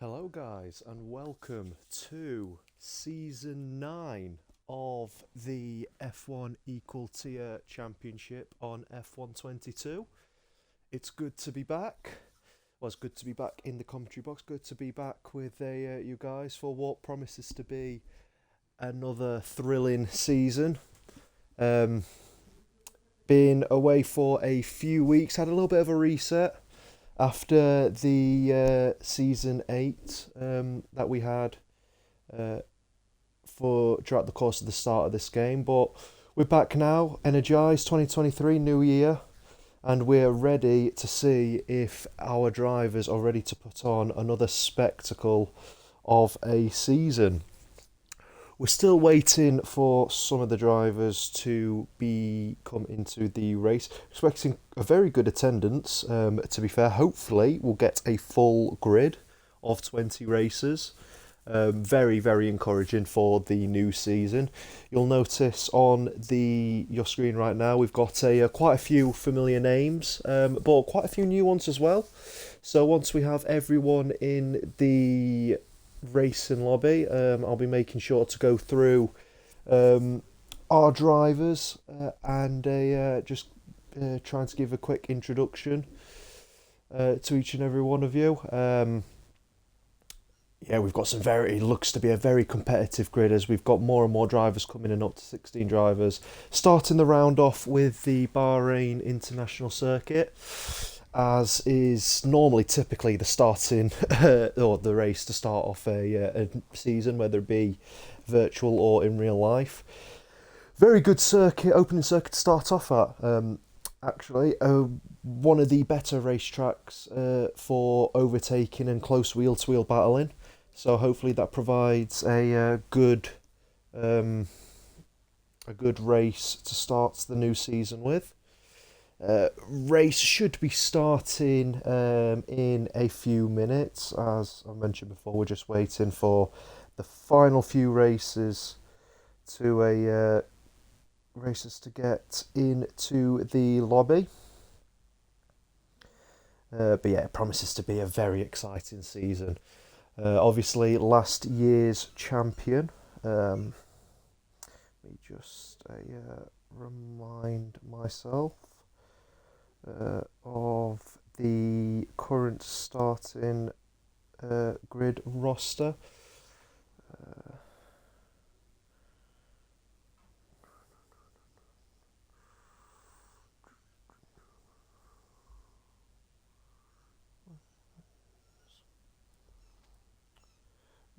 Hello, guys, and welcome to season 9 of the F1 Equal Tier Championship on F122. It's good to be back. Well, it's good to be back in the commentary box. Good to be back with you guys for what promises to be another thrilling season. Um, been away for a few weeks, had a little bit of a reset after the season 8 that we had for throughout the course of the start of this game. But we're back now, energised, 2023, new year, and we're ready to see if our drivers are ready to put on another spectacle of a season. We're still waiting for some of the drivers to come into the race. Expecting a very good attendance, to be fair. Hopefully, we'll get a full grid of 20 racers. Very, very encouraging for the new season. You'll notice on your screen right now, we've got quite a few familiar names, but quite a few new ones as well. So once we have everyone in the racing lobby, I'll be making sure to go through our drivers and just trying to give a quick introduction to each and every one of you. We've got looks to be a very competitive grid, as we've got more and more drivers coming in, up to 16 drivers. Starting the round off with the Bahrain International Circuit, as is typically the starting or the race to start off a season, whether it be virtual or in real life. Very good opening circuit to start off at. Actually, one of the better racetracks for overtaking and close wheel-to-wheel battling. So hopefully that provides a good race to start the new season with. Race should be starting in a few minutes. As I mentioned before, we're just waiting for the final few races to get into the lobby. But yeah, it promises to be a very exciting season. Obviously, last year's champion. Let me just remind myself of the current starting grid roster.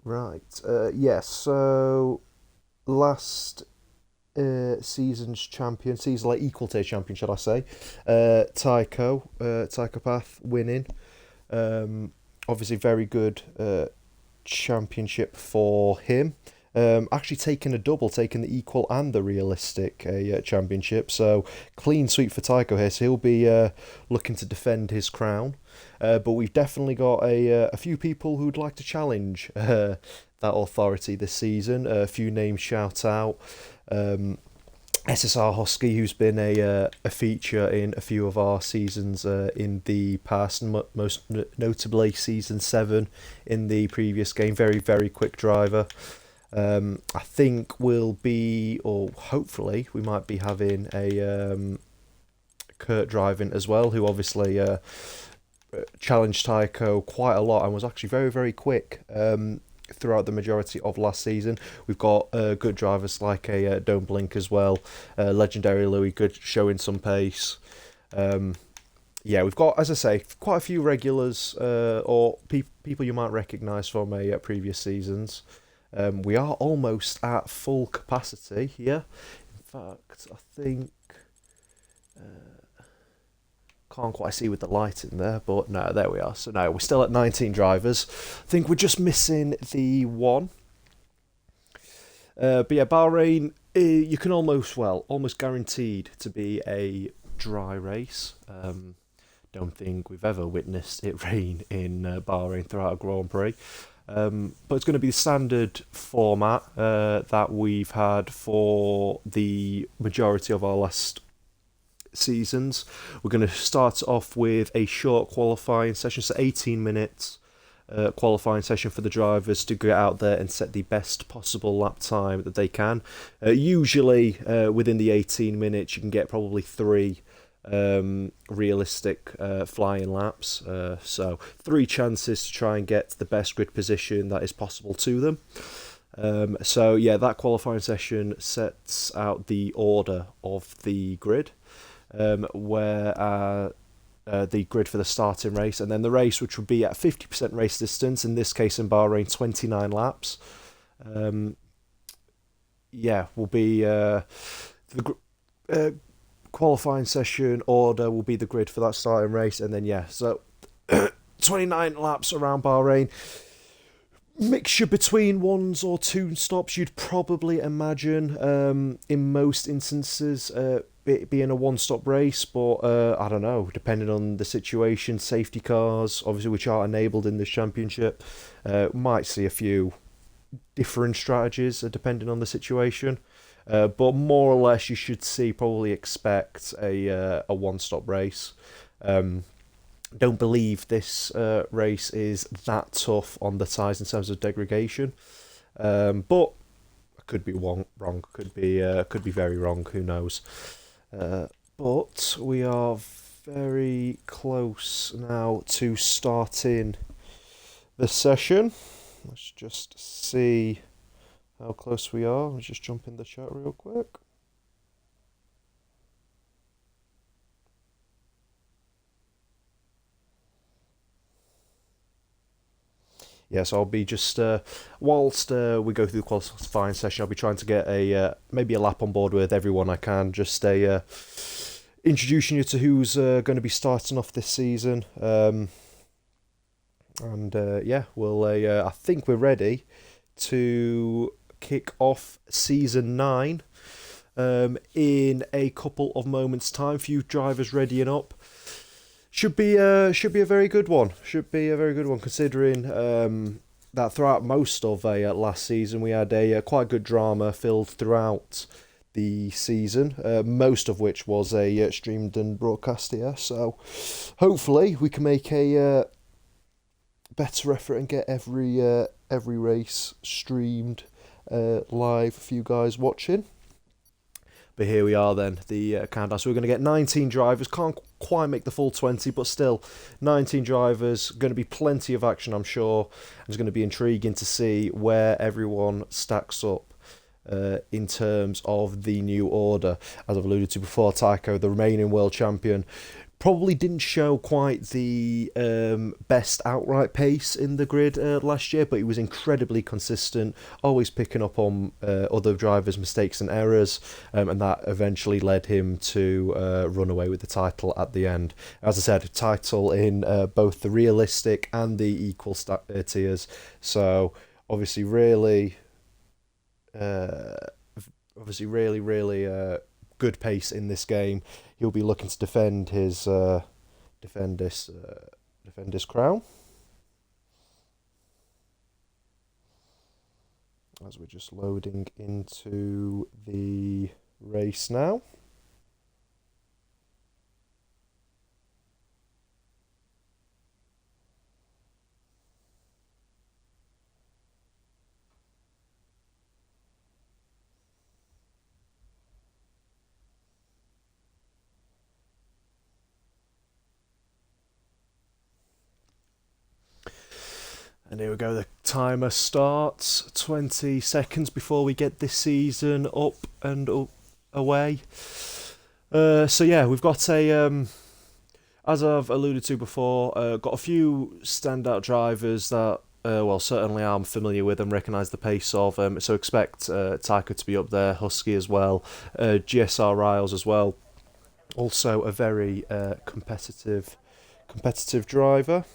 Right, yes, so last season's champion, equal tier champion, should I say, Tycho Path winning. Obviously very good championship for him. Actually taking the equal and the realistic championship, so clean sweep for Tycho here, so he'll be looking to defend his crown. But we've definitely got a few people who'd like to challenge that authority this season. A few names shout out. SSR Hosky, who's been a feature in a few of our seasons in the past, most notably season 7 in the previous game. Very, very quick driver. I think hopefully we might be having a Kurt driving as well, who obviously challenged Tycho quite a lot and was actually very, very quick throughout the majority of last season. We've got good drivers like Don't Blink as well, legendary Louis, good, showing some pace. We've got, as I say, quite a few regulars or people you might recognise from previous seasons. We are almost at full capacity here. In fact, I think can't quite see with the light in there, but no, there we are. So no, we're still at 19 drivers. I think we're just missing the one. But yeah, Bahrain, you can almost guaranteed to be a dry race. Don't think we've ever witnessed it rain in Bahrain throughout a Grand Prix. But it's going to be the standard format that we've had for the majority of our last seasons. We're going to start off with a short qualifying session, so 18 minutes qualifying session for the drivers to get out there and set the best possible lap time that they can. Usually, within the 18 minutes, you can get probably three realistic flying laps. So 3 chances to try and get the best grid position that is possible to them. So yeah, that qualifying session sets out the order of the grid, where the grid for the starting race, and then the race, which would be at 50% race distance, in this case in Bahrain, 29 laps. Yeah, will be the qualifying session order will be the grid for that starting race, and then yeah, so 29 laps around Bahrain. Mixture between ones or two stops, you'd probably imagine, in most instances, it being a one-stop race, but I don't know, depending on the situation, safety cars, obviously, which are enabled in this championship, might see a few different strategies depending on the situation. But more or less, you should probably expect a one-stop race. Don't believe this race is that tough on the tyres in terms of degradation, but I could be wrong. Could be very wrong. Who knows? But we are very close now to starting the session. Let's just see how close we are. Let's just jump in the chat real quick. Yes, I'll be just whilst we go through the qualifying session, I'll be trying to get maybe a lap on board with everyone I can. Just introducing you to who's going to be starting off this season, and yeah, we'll. I think we're ready to kick off season 9 in a couple of moments' time. Few drivers readying up. Should be a very good one. Should be a very good one, considering that throughout most of last season we had a quite good drama filled throughout the season. Most of which was streamed and broadcast here. So hopefully we can make a better effort and get every race streamed live for you guys watching. But here we are then, the countdown. So we're going to get 19 drivers. Can't quite make the full 20, but still 19 drivers. Going to be plenty of action, I'm sure. It's going to be intriguing to see where everyone stacks up in terms of the new order. As I've alluded to before, Tycho, the remaining world champion, probably didn't show quite the best outright pace in the grid last year, but he was incredibly consistent, always picking up on other drivers' mistakes and errors, and that eventually led him to run away with the title at the end. As I said, title in both the realistic and the equal tiers, so obviously really good pace in this game. He'll be looking to defend his crown. As we're just loading into the race now. And here we go, the timer starts 20 seconds before we get this season up and away. So yeah, we've got as I've alluded to before, got a few standout drivers that, certainly I'm familiar with and recognise the pace of. So expect Tycho to be up there, Husky as well, GSR Riles as well. Also a very competitive driver.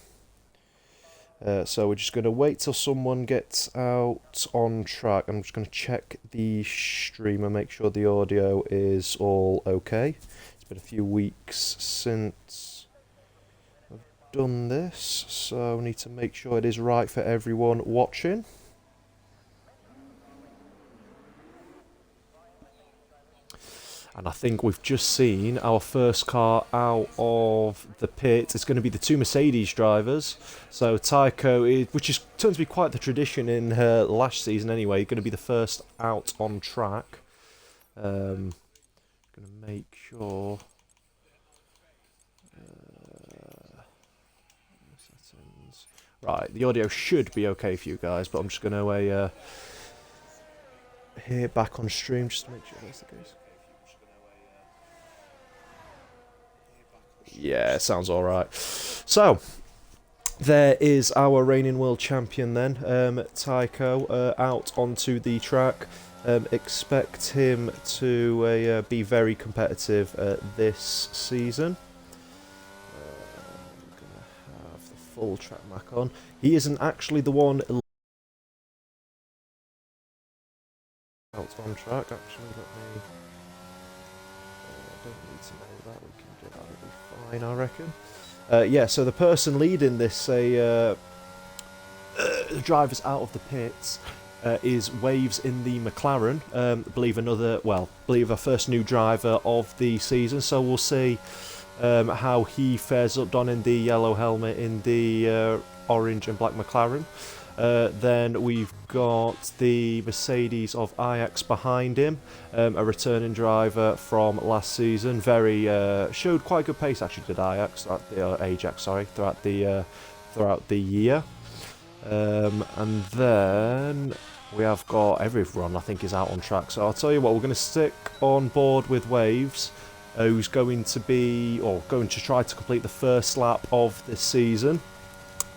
So we're just going to wait till someone gets out on track. I'm just going to check the stream and make sure the audio is all okay. It's been a few weeks since I've done this, so I need to make sure it is right for everyone watching. And I think we've just seen our first car out of the pit. It's going to be the two Mercedes drivers. So Tycho, which is turned to be quite the tradition in last season anyway, going to be the first out on track. Going to make sure. Settings. Right, the audio should be okay for you guys, but I'm just going to hear back on stream just to make sure that's the case. Yeah, sounds alright. So, there is our reigning world champion then, Tycho, out onto the track. Expect him to be very competitive this season. I'm going to have the full track back on. He isn't actually the one out on track, actually. Let me... don't need to know that, we can do that, it'll be fine, I reckon. Yeah, so the person leading this drivers out of the pits is Waves in the McLaren. Believe a first new driver of the season, so we'll see how he fares up donning the yellow helmet in the orange and black McLaren. Then we've got the Mercedes of Ajax behind him, a returning driver from last season. Showed quite good pace actually, did Ajax throughout the year. And then we have got everyone I think is out on track. So I'll tell you what, we're going to stick on board with Waves, who's going to try to complete the first lap of this season.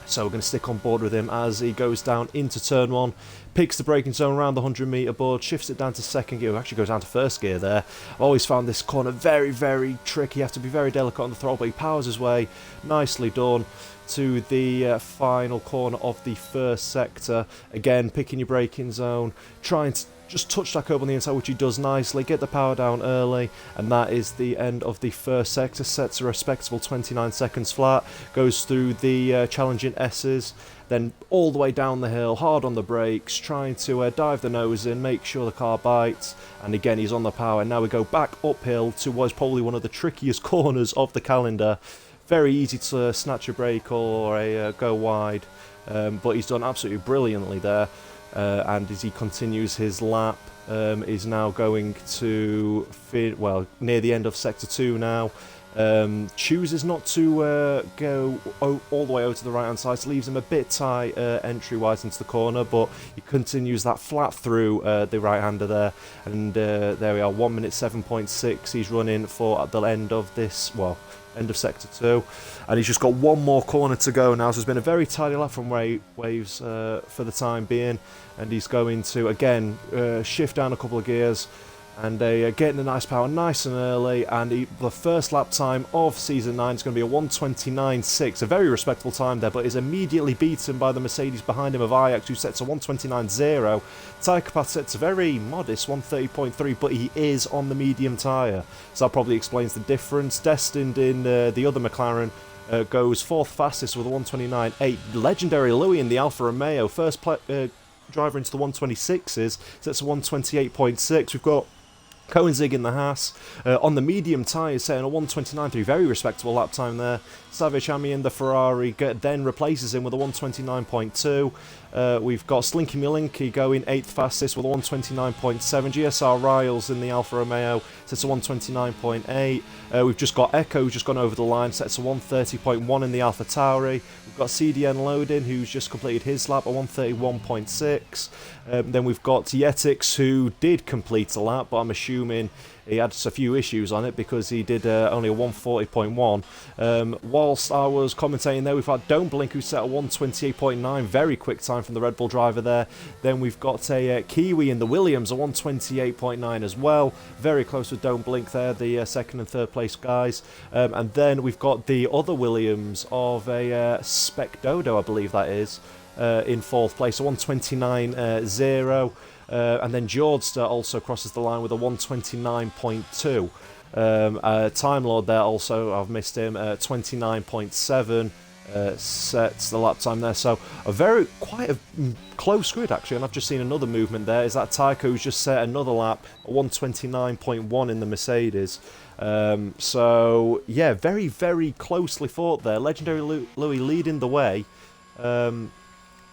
So we're going to stick on board with him as he goes down into turn 1, picks the braking zone around the 100 metre board, shifts it down to second gear, actually goes down to first gear there. I've always found this corner very, very tricky. You have to be very delicate on the throttle, but he powers his way, nicely done, to the final corner of the first sector. Again, picking your braking zone, trying to just touch that curb on the inside, which he does nicely, get the power down early, and that is the end of the first sector. Sets a respectable 29 seconds flat, goes through the challenging S's, then all the way down the hill, hard on the brakes, trying to dive the nose in, make sure the car bites, and again he's on the power. Now we go back uphill to what is probably one of the trickiest corners of the calendar. Very easy to snatch a brake or go wide, but he's done absolutely brilliantly there. And as he continues his lap, is now going to near the end of sector 2 now. Chooses not to go all the way over to the right hand side, so leaves him a bit tight entry wise into the corner, but he continues that flat through the right hander there, and there we are, 1 minute 7.6 he's running for at the end of this, end of sector 2, and he's just got one more corner to go now. So it's been a very tidy lap from Waves for the time being, and he's going to again shift down a couple of gears and getting a nice power nice and early, and the first lap time of season 9 is going to be a 1:29.6, a very respectable time there, but is immediately beaten by the Mercedes behind him of Ajax, who sets a 1:29.0. Tycho sets a very modest 1:30.3, but he is on the medium tyre, so that probably explains the difference. Destined in the other McLaren goes 4th fastest with a 1:29.8. Legendary Louis in the Alfa Romeo, first driver into the 1:26s, sets a 1:28.6. We've got Koenigsegg in the Haas, on the medium tyres, setting a 1:29.3, very respectable lap time there. Savage Ami in the Ferrari then replaces him with a 1:29.2. We've got Slinky Milinki going 8th fastest with a 1:29.7. GSR Riles in the Alfa Romeo sets a 1:29.8. We've just got Echo, who's just gone over the line, sets a 1:30.1 in the Alfa Tauri. We've got CDN Loading, who's just completed his lap, a 1:31.6. Then we've got Yetix, who did complete a lap, but I'm assuming he had a few issues on it because he did only a 1:40.1. Whilst I was commentating there, we've had Don't Blink, who set a 1:28.9, very quick time from the Red Bull driver there. Then we've got a Kiwi in the Williams, a 1:28.9 as well, very close with Don't Blink there, the second and third place guys. And then we've got the other Williams of a Spec Dodo, I believe that is, in 4th place, a 1:29.0. And then Jordster also crosses the line with a 1:29.2. Time Lord there also, I've missed him, 29.7. sets the lap time there. So quite a close grid actually, and I've just seen another movement there. Is that Tycho's just set another lap, 129.1 in the Mercedes. So yeah, very, very closely fought there. Legendary Louis leading the way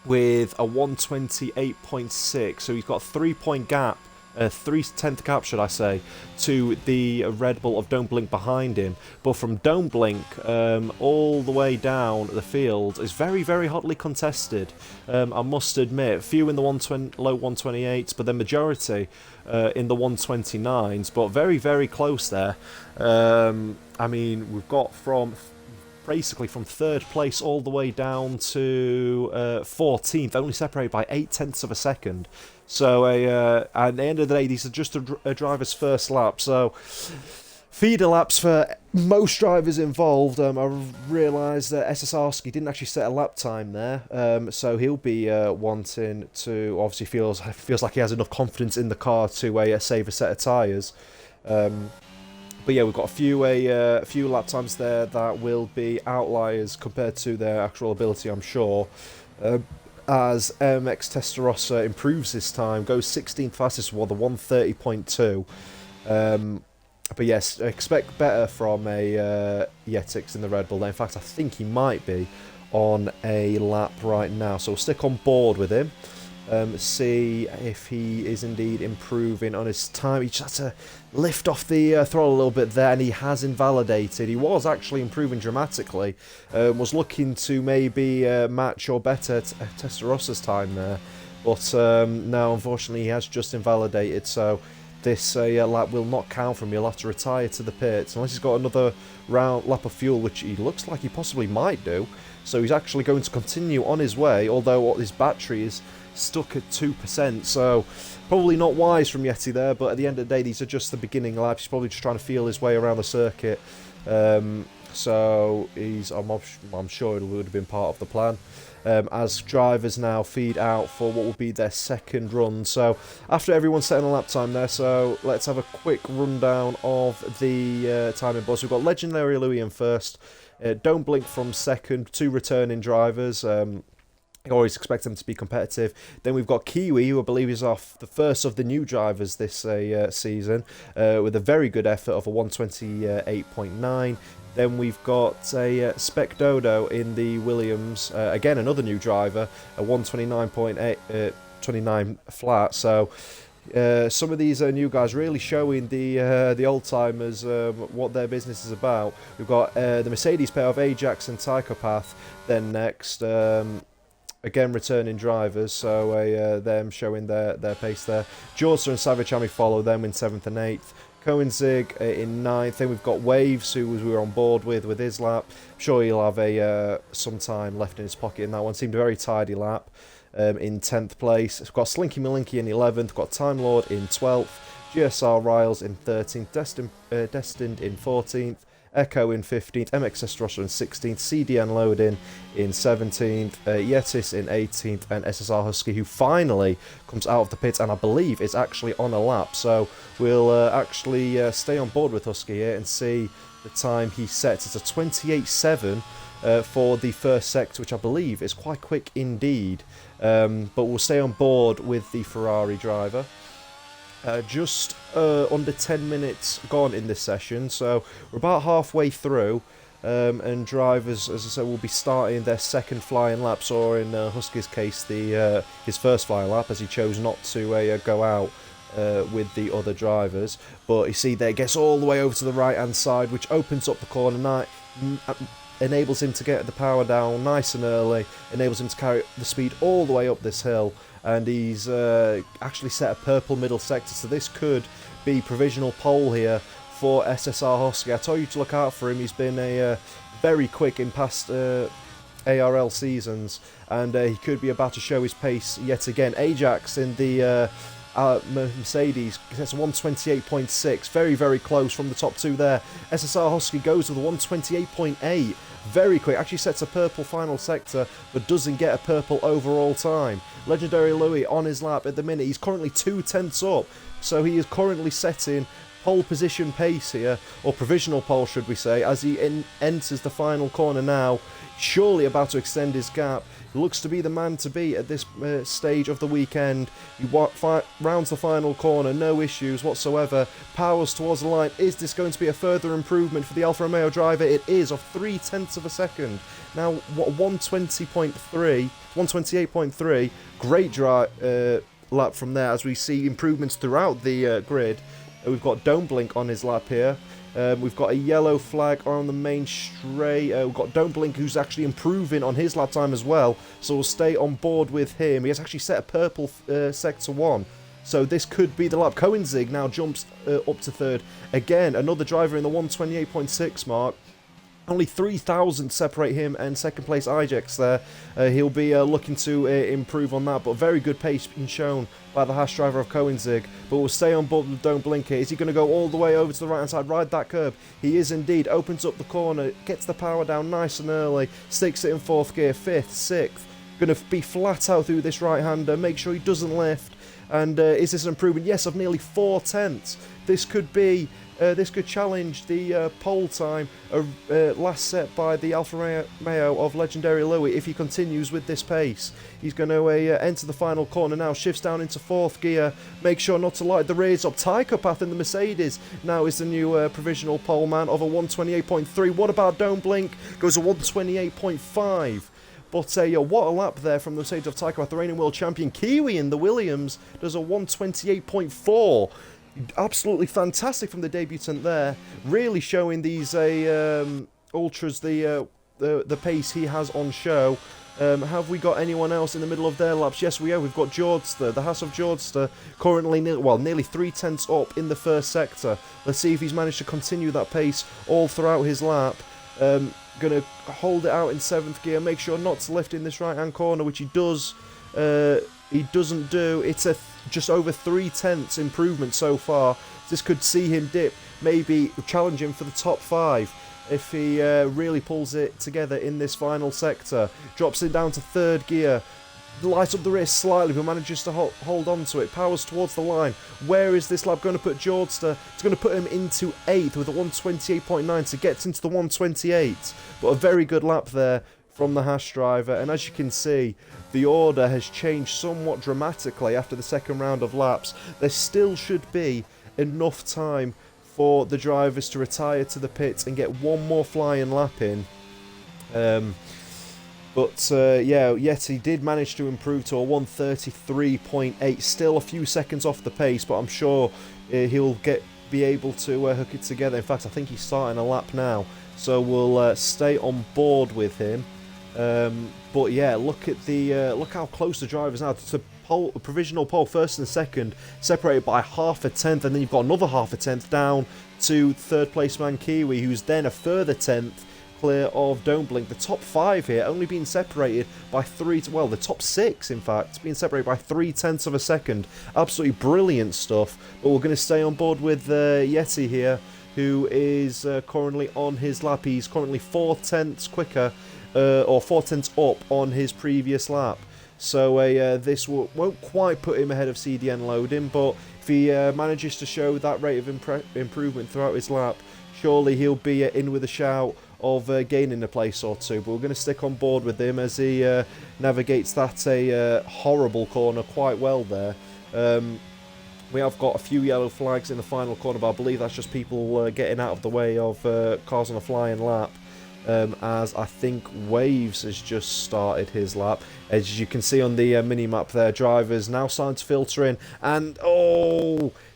with a 128.6. So he's got a 3-point gap. A 3/10 gap, should I say, to the Red Bull of Don't Blink behind him. But from Don't Blink all the way down the field is very, very hotly contested. I must admit, few in the low 128s, but the majority in the 129s. But very, very close there. I mean, we've got from basically from 3rd place all the way down to 14th, only separated by 0.8 of a second. So at the end of the day, these are just a driver's first lap. So feeder laps for most drivers involved. I realised that SSRski didn't actually set a lap time there, so he'll be wanting to obviously feels like he has enough confidence in the car to save a set of tyres. But yeah, we've got a few lap times there that will be outliers compared to their actual ability, I'm sure. As MX Testarossa improves this time, goes 16th fastest with a 130.2. But yes, expect better from a Yetix in the Red Bull. In fact, I think he might be on a lap right now. So we'll stick on board with him. See if he is indeed improving on his time. He just had to lift off the throttle a little bit there, and he has invalidated. He was actually improving dramatically. Was looking to maybe match or better Testarossa's time there. But now, unfortunately, he has just invalidated. So this lap will not count for him. He'll have to retire to the pits. Unless he's got another lap of fuel, which he looks like he possibly might do. So he's actually going to continue on his way, although his battery is stuck at 2%, so probably not wise from Yeti there, but at the end of the day, these are just the beginning laps. He's probably just trying to feel his way around the circuit, so I'm sure it would have been part of the plan. As drivers now feed out for what will be their second run. So after everyone's setting a lap time there, so let's have a quick rundown of the timing buzz. We've got Legendary Louis in first, Don't Blink from second, 2 returning drivers. Always expect them to be competitive. Then we've got Kiwi, who I believe is off the first of the new drivers this season, with a very good effort of a 128.9. Then we've got a Spec Dodo in the Williams, again another new driver, a 129.8, 29 flat. So some of these new guys really showing the old timers what their business is about. We've got the Mercedes pair of Ajax and Tychopath. Then next. Again, returning drivers, so them showing their pace there. Jorsa and Savage Ami follow them in 7th and 8th. Coenzig in 9th. Then we've got Waves, who we were on board with his lap. I'm sure he'll have some time left in his pocket in that one. Seemed a very tidy lap. In 10th place. We've got Slinky Malinky in 11th. We've got Time Lord in 12th. GSR Riles in 13th. Destined in 14th. Echo in 15th, MX Testarossa in 16th, CDN Loading in 17th, Yetis in 18th, and SSR Husky, who finally comes out of the pits and I believe is actually on a lap. So we'll actually stay on board with Husky here and see the time he sets. It's a 28.7 for the first sector, which I believe is quite quick indeed. But we'll stay on board with the Ferrari driver. Just under 10 minutes gone in this session, so we're about halfway through, and drivers, as I said, will be starting their second flying laps, or in Husky's case, his first flying lap, as he chose not to go out with the other drivers. But you see there, gets all the way over to the right hand side, which opens up the corner, enables him to get the power down nice and early, enables him to carry the speed all the way up this hill. And he's actually set a purple middle sector, so this could be provisional pole here for SSR Husky. I told you to look out for him. He's been very quick in past ARL seasons, and he could be about to show his pace yet again. Ajax in the Mercedes gets a 128.6, very, very close from the top two there. SSR Husky goes with a 128.8, very quick, actually sets a purple final sector, but doesn't get a purple overall time. Legendary Louis on his lap at the minute, he's currently 2/10 up, so he is currently setting pole position pace here, or provisional pole should we say, as he enters the final corner now, surely about to extend his gap. He looks to be the man to beat at this stage of the weekend. He rounds the final corner, no issues whatsoever, powers towards the line. Is this going to be a further improvement for the Alfa Romeo driver? It is, of 0.3 of a second. Now, what, 128.3, great lap from there, as we see improvements throughout the grid. We've got Don't Blink on his lap here. We've got a yellow flag on the main straight. We've got Don't Blink, who's actually improving on his lap time as well. So we'll stay on board with him. He has actually set a purple sector 1. So this could be the lap. Koenigsegg now jumps up to third. Again, another driver in the 128.6 mark. Only 3,000 separate him and second place Ijex there. He'll be looking to improve on that, but very good pace being shown by the Haas driver of Koenigsegg. But we'll stay on board with Don't Blink here. Is he going to go all the way over to the right hand side, ride that curb? He is indeed. Opens up the corner, gets the power down nice and early, sticks it in 4th gear, 5th, 6th. Going to be flat out through this right hander, make sure he doesn't lift. And is this an improvement? Yes, of nearly 0.4. This could be. This could challenge the pole time last set by the Alfa Romeo of legendary Louis if he continues with this pace. He's going to enter the final corner now, shifts down into 4th gear, make sure not to light the rears up. Tycho Path in the Mercedes now is the new provisional pole man of a 128.3. What about Don't Blink? Goes a 128.5. But what a lap there from the Mercedes of Tycho Path, the reigning world champion. Kiwi in the Williams does a 128.4. Absolutely fantastic from the debutant there, really showing these ultras the pace he has on show. Have we got anyone else in the middle of their laps? Yes, we have. We've got Jordster, the Haas of Jordster, currently nearly 0.3 up in the first sector. Let's see if he's managed to continue that pace all throughout his lap. Going to hold it out in 7th gear, make sure not to lift in this right-hand corner, which he does. He doesn't do. It's a just over 0.3 improvement so far. This could see him dip, maybe challenge him for the top 5 if he really pulls it together in this final sector. Drops it down to 3rd gear, lights up the rear slightly, but manages to hold on to it. Powers towards the line. Where is this lap going to put Jordster? It's going to put him into 8th with a 128.9, so gets into the 128. But a very good lap there from the Haas driver, and as you can see, the order has changed somewhat dramatically after the second round of laps. There still should be enough time for the drivers to retire to the pits and get one more flying lap in. Yeah, Yeti did manage to improve to a 133.8, still a few seconds off the pace, but I'm sure he'll be able to hook it together. In fact, I think he's starting a lap now, so we'll stay on board with him. But yeah, look at the look how close the drivers are to provisional pole, first and second, separated by 0.5, and then you've got another 0.5 down to 3rd place man Kiwi, who's then a further 10th clear of Don't Blink. The top 5 here only being separated by the top 6 in fact being separated by 0.3 of a second. Absolutely brilliant stuff. But we're going to stay on board with Yeti here, who is currently on his lap. He's currently 4/10 quicker. Or 4/10 up on his previous lap. So this won't quite put him ahead of CDN loading, but if he manages to show that rate of improvement throughout his lap, surely he'll be in with a shout of gaining a place or two. But we're going to stick on board with him as he navigates that horrible corner quite well there. We have got a few yellow flags in the final corner, but I believe that's just people getting out of the way of cars on a flying lap. As I think Waves has just started his lap. As you can see on the mini-map there, drivers now starting to filter in. And,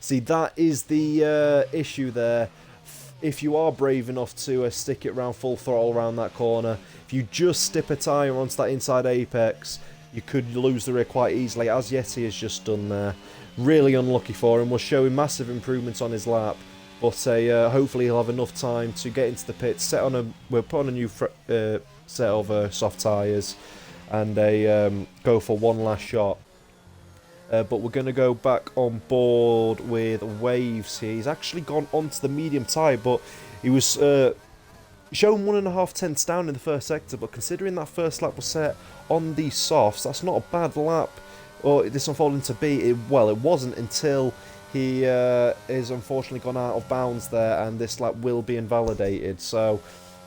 see, that is the issue there. If you are brave enough to stick it around full throttle around that corner, if you just stip a tyre onto that inside apex, you could lose the rear quite easily, as Yeti has just done there. Really unlucky for him. We're showing massive improvements on his lap. But hopefully he'll have enough time to get into the pits, we'll put on a new set of soft tyres, and go for one last shot. But we're going to go back on board with Waves here. He's actually gone onto the medium tyre, but he was shown 1.5 down in the first sector. But considering that first lap was set on the softs, that's not a bad lap. Or this unfolded to be. It wasn't until he is unfortunately gone out of bounds there, and this lap will be invalidated. So,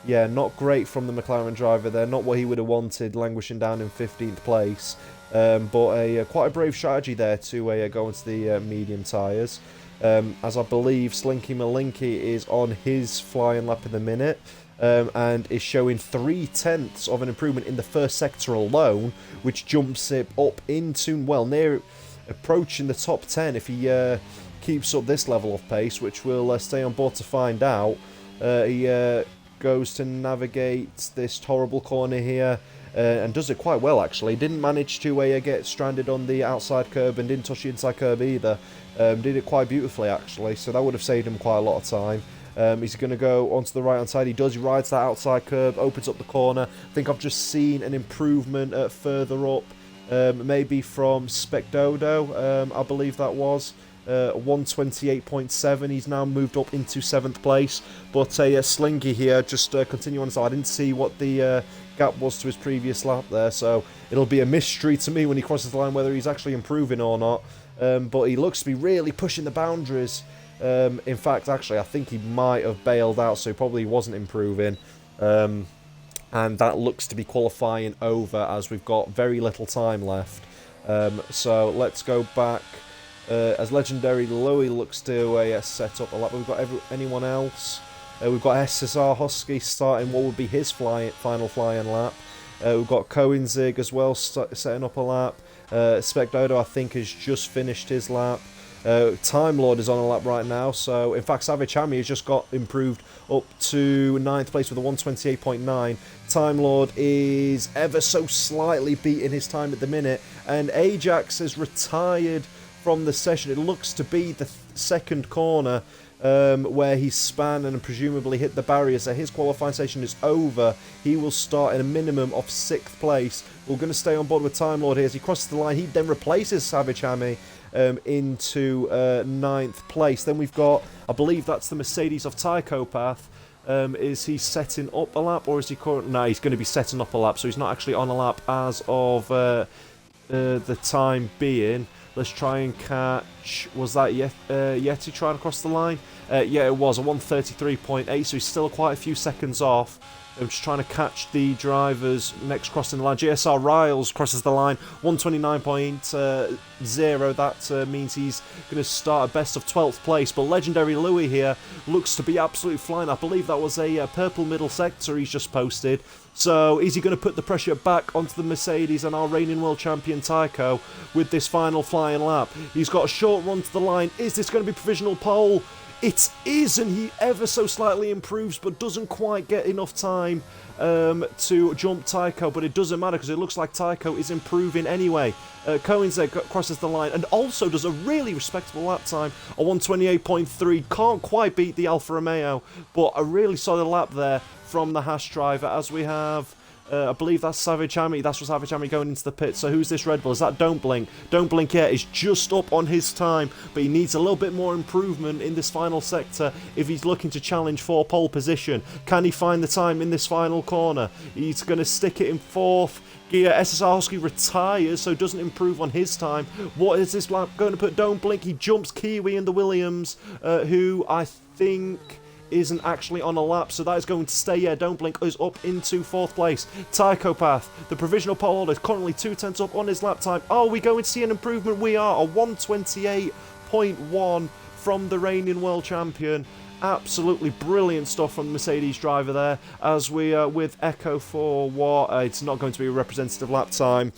yeah, not great from the McLaren driver there. Not what he would have wanted, languishing down in 15th place. But quite a brave strategy there to go into the medium tyres. As I believe Slinky Malinky is on his flying lap in the minute. And is showing 0.3 of an improvement in the first sector alone, which jumps it up into, well, near approaching the top 10 if he keeps up this level of pace, which we'll stay on board to find out. He goes to navigate this horrible corner here, and does it quite well, actually. Didn't manage to get stranded on the outside curb, and didn't touch the inside curb either. Did it quite beautifully, actually, so that would have saved him quite a lot of time. He's going to go onto the right hand side. He does. He rides that outside curb, opens up the corner. I think I've just seen an improvement further up, maybe from Specdodo, I believe that was. 128.7. He's now moved up into 7th place. But Slinky here, just continue on. So I didn't see what the gap was to his previous lap there. So it'll be a mystery to me when he crosses the line whether he's actually improving or not. But he looks to be really pushing the boundaries. In fact, actually, I think he might have bailed out, so he probably wasn't improving. And that looks to be qualifying over, as we've got very little time left. So let's go back. As Legendary Louis looks to set up a lap. We've got anyone else? We've got SSR Husky starting what would be his final flying lap. We've got Coenzig as well setting up a lap. Specdodo, I think, has just finished his lap. Time Lord is on a lap right now, so in fact Savage Hammy has just got improved up to 9th place with a 128.9. Time Lord is ever so slightly beating his time at the minute, and Ajax has retired from the session. It looks to be the second corner where he span and presumably hit the barrier, so his qualifying session is over. He will start in a minimum of 6th place. We're going to stay on board with Time Lord here as he crosses the line. He then replaces Savage Hammy into 9th place. Then we've got, I believe that's the Mercedes of Tychopath. Is he setting up a lap, or is he currently... No, he's going to be setting up a lap, so he's not actually on a lap as of the time being. Let's try and catch... Was that Yeti trying to cross the line? Yeah, it was a 133.8, so he's still quite a few seconds off. I'm just trying to catch the drivers next crossing the line. GSR Riles crosses the line, 129.0. That means he's going to start a best of 12th place. But Legendary Louis here looks to be absolutely flying. I believe that was a purple middle sector he's just posted. So is he going to put the pressure back onto the Mercedes and our reigning world champion Tycho with this final flying lap? He's got a short run to the line. Is this going to be provisional pole? It is, and he ever so slightly improves, but doesn't quite get enough time to jump Tycho. But it doesn't matter, because it looks like Tycho is improving anyway. Coenzeg crosses the line and also does a really respectable lap time, a 128.3. Can't quite beat the Alfa Romeo, but a really solid lap there from the Haas driver, as we have... I believe that's Savage Hammy. That's what Savage Hammy going into the pit. So who's this Red Bull? Is that Don't Blink? Don't Blink here is just up on his time, but he needs a little bit more improvement in this final sector if he's looking to challenge for pole position. Can he find the time in this final corner? He's going to stick it in 4th gear. SSR Husky retires, so doesn't improve on his time. What is this lap going to put Don't Blink? He jumps Kiwi in the Williams, who I think... isn't actually on a lap, so that is going to stay. Yeah, Don't Blink is up into 4th place. Tychopath, the provisional pole holder, is currently 2/10 up on his lap time. Are we going to see an improvement? We are. A 128.1 from the reigning world champion. Absolutely brilliant stuff from the Mercedes driver there, as we with Echo for what it's not going to be a representative lap time,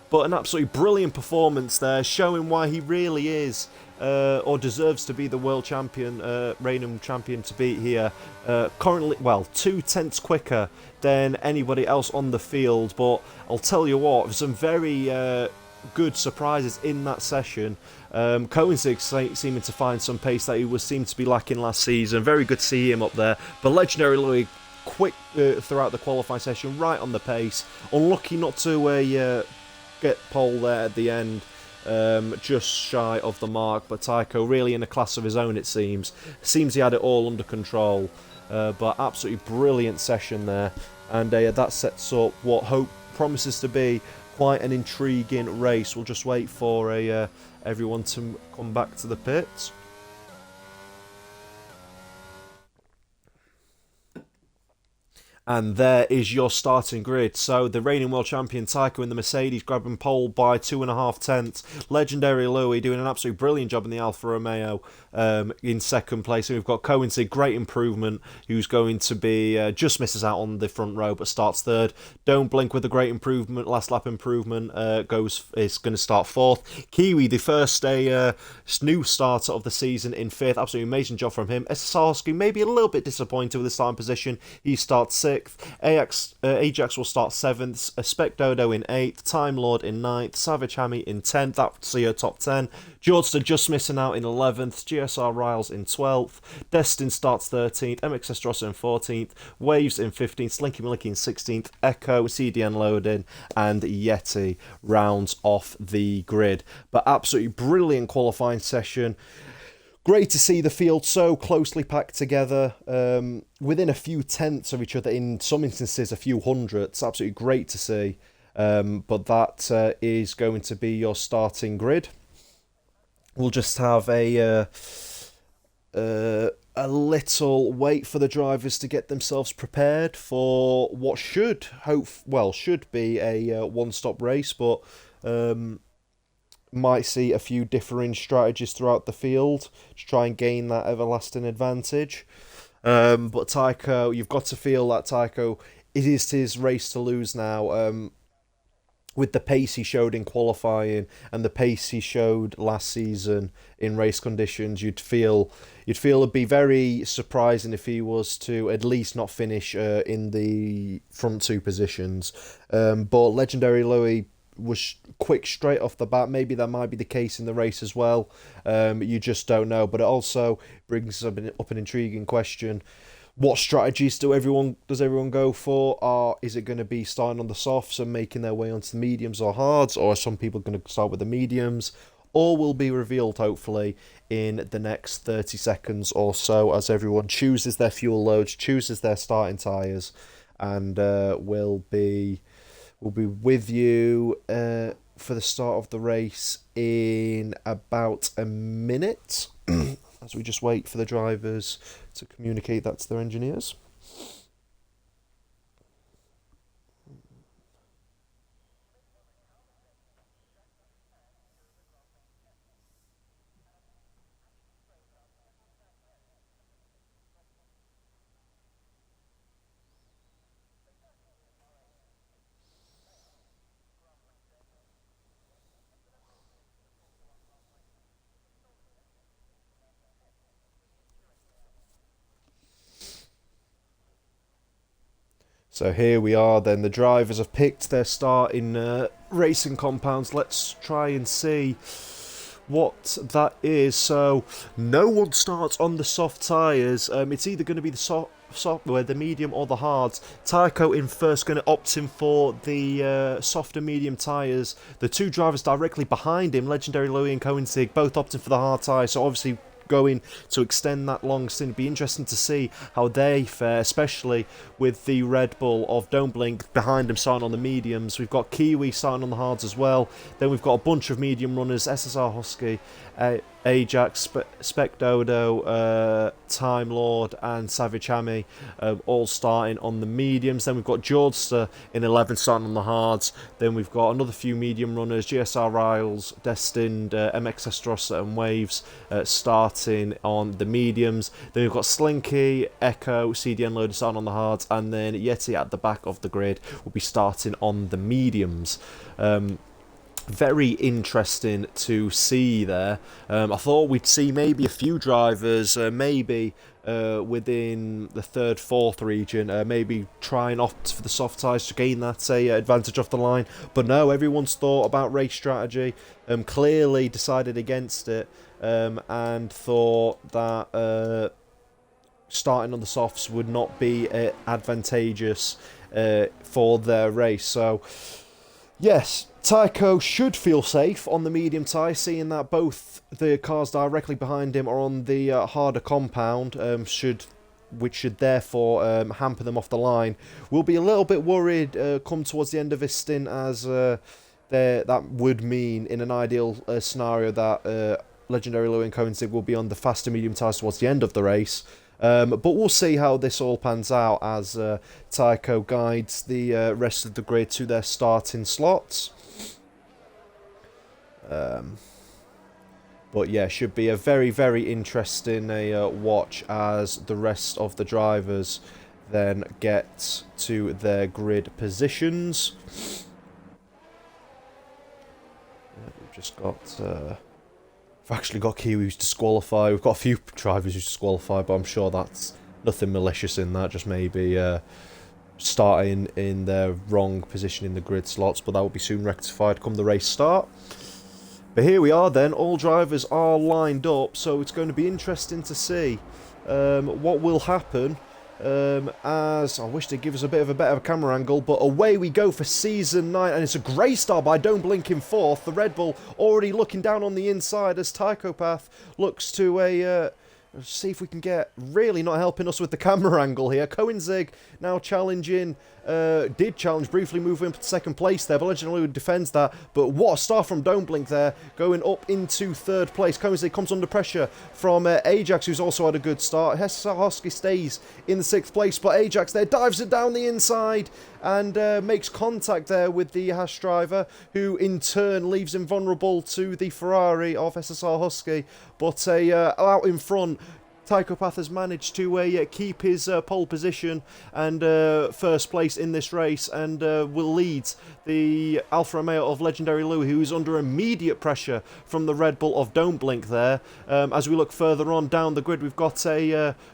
but an absolutely brilliant performance there, showing why he really is or deserves to be the world champion, reigning champion to beat here. Currently, well, 2/10 quicker than anybody else on the field, but I'll tell you what, some very good surprises in that session. Coenzig seeming to find some pace that he seemed to be lacking last season. Very good to see him up there. But Legendary Louis, quick throughout the qualifying session, right on the pace. Unlucky not to get pole there at the end. Just shy of the mark, but Tycho really in a class of his own, it seems. Seems he had it all under control, but absolutely brilliant session there, and that sets up what hope promises to be quite an intriguing race. We'll just wait for everyone to come back to the pits. And there is your starting grid. So the reigning world champion Tycho in the Mercedes grabbing pole by 2.5 tenths. Legendary Louis doing an absolutely brilliant job in the Alfa Romeo in second place. And we've got Koenigsegg, great improvement, who's going to be just misses out on the front row but starts third. Don't Blink with a great improvement, last lap improvement, is going to start fourth. Kiwi, the first new starter of the season, in fifth. Absolutely amazing job from him. Esasarski maybe a little bit disappointed with the starting position. He starts sixth. Ajax will start 7th, Spec Dodo in 8th, Time Lord in 9th, Savage Hammy in 10th, that's your top 10. Georgester just missing out in 11th, GSR Riles in 12th, Destin starts 13th, MXS Drosser in 14th, Waves in 15th, Slinky Malicky in 16th, Echo, CDN Loading, and Yeti rounds off the grid. But absolutely brilliant qualifying session. Great to see the field so closely packed together, within a few tenths of each other, in some instances a few hundredths. Absolutely great to see. But that is going to be your starting grid. We'll just have a little wait for the drivers to get themselves prepared for what should be a one-stop race, but might see a few differing strategies throughout the field to try and gain that everlasting advantage. But Tycho, you've got to feel that Tycho, it is his race to lose now. With the pace he showed in qualifying and the pace he showed last season in race conditions, you'd feel it'd be very surprising if he was to at least not finish in the front two positions. But Legendary Louis was quick straight off the bat. Maybe that might be the case in the race as well. You just don't know. But it also brings up an intriguing question. What strategies does everyone go for? Is it going to be starting on the softs and making their way onto the mediums or hards? Or are some people going to start with the mediums? All will be revealed, hopefully, in the next 30 seconds or so as everyone chooses their fuel loads, chooses their starting tyres, and will be with you for the start of the race in about a minute, as we just wait for the drivers to communicate that to their engineers. So here we are then, the drivers have picked their start in racing compounds. Let's try and see what that is. So no one starts on the soft tyres. It's either going to be the software, the medium or the hards. Tycho in first, going to opt in for the softer medium tyres. The two drivers directly behind him, Legendary Louis and Koenigsegg, both opting for the hard tyres. So obviously going to extend that long stint. It'd be interesting to see how they fare, especially with the Red Bull of Don't Blink behind them starting on the mediums. We've got Kiwi starting on the hards as well. Then we've got a bunch of medium runners, SSR Husky, Ajax, Spec Dodo, Time Lord and Savage Hammy, all starting on the mediums. Then we've got Georgester in 11th starting on the hards. Then we've got another few medium runners, GSR Riles, Destined, MXS Drosser and Waves starting on the mediums. Then we've got Slinky, Echo, CDN Loader starting on the hards, and then Yeti at the back of the grid will be starting on the mediums. Very interesting to see there. I thought we'd see maybe a few drivers, maybe within the third, fourth region, maybe try and opt for the soft tyres to gain that advantage off the line. But no, everyone's thought about race strategy, clearly decided against it, and thought that starting on the softs would not be advantageous for their race. So yes, Tycho should feel safe on the medium tyre, seeing that both the cars directly behind him are on the harder compound, which should therefore hamper them off the line. We'll be a little bit worried come towards the end of his stint as that would mean, in an ideal scenario, that Legendary Louis and Koenigsegg will be on the faster medium tyres towards the end of the race. But we'll see how this all pans out as Tycho guides the rest of the grid to their starting slots. But yeah, should be a very, very interesting watch as the rest of the drivers then get to their grid positions. We've just got... we've actually got Kiwis disqualify. We've got a few drivers who's disqualified, but I'm sure that's nothing malicious in that. Just maybe starting in their wrong position in the grid slots, but that will be soon rectified come the race start. But here we are then, all drivers are lined up, so it's going to be interesting to see what will happen. As I wish they'd give us a bit of a better camera angle, but away we go for season 9, and it's a great start by Don't Blink in 4th. The Red Bull already looking down on the inside as Tycho Path looks to see if we can get, really not helping us with the camera angle here. Koenigsegg now challenging, did challenge, briefly move into second place there, but Legendary defends that. But what a start from Don't Blink there, going up into 3rd place. Koenigsegg comes under pressure from Ajax, who's also had a good start. Hesselhosky stays in the 6th place, but Ajax there dives it down the inside and makes contact there with the Haas driver, who in turn leaves him vulnerable to the Ferrari of SSR Husky. But out in front, Tycho Path has managed to keep his pole position and first place in this race, and will lead the Alfa Romeo of Legendary Louis, who is under immediate pressure from the Red Bull of Don't Blink there. As we look further on down the grid, we've got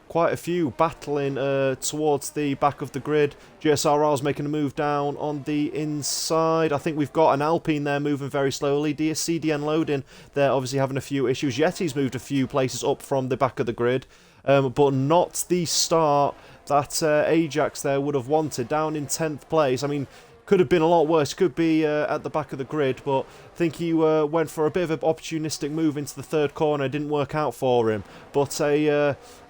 quite a few battling towards the back of the grid. GSRR's making a move down on the inside. I think we've got an Alpine there moving very slowly. CDN loading, they're obviously having a few issues. Yeti's moved a few places up from the back of the grid, but not the start that Ajax there would have wanted, down in 10th place. I mean, could have been a lot worse, could be at the back of the grid, but I think he went for a bit of an opportunistic move into the 3rd corner. It didn't work out for him. But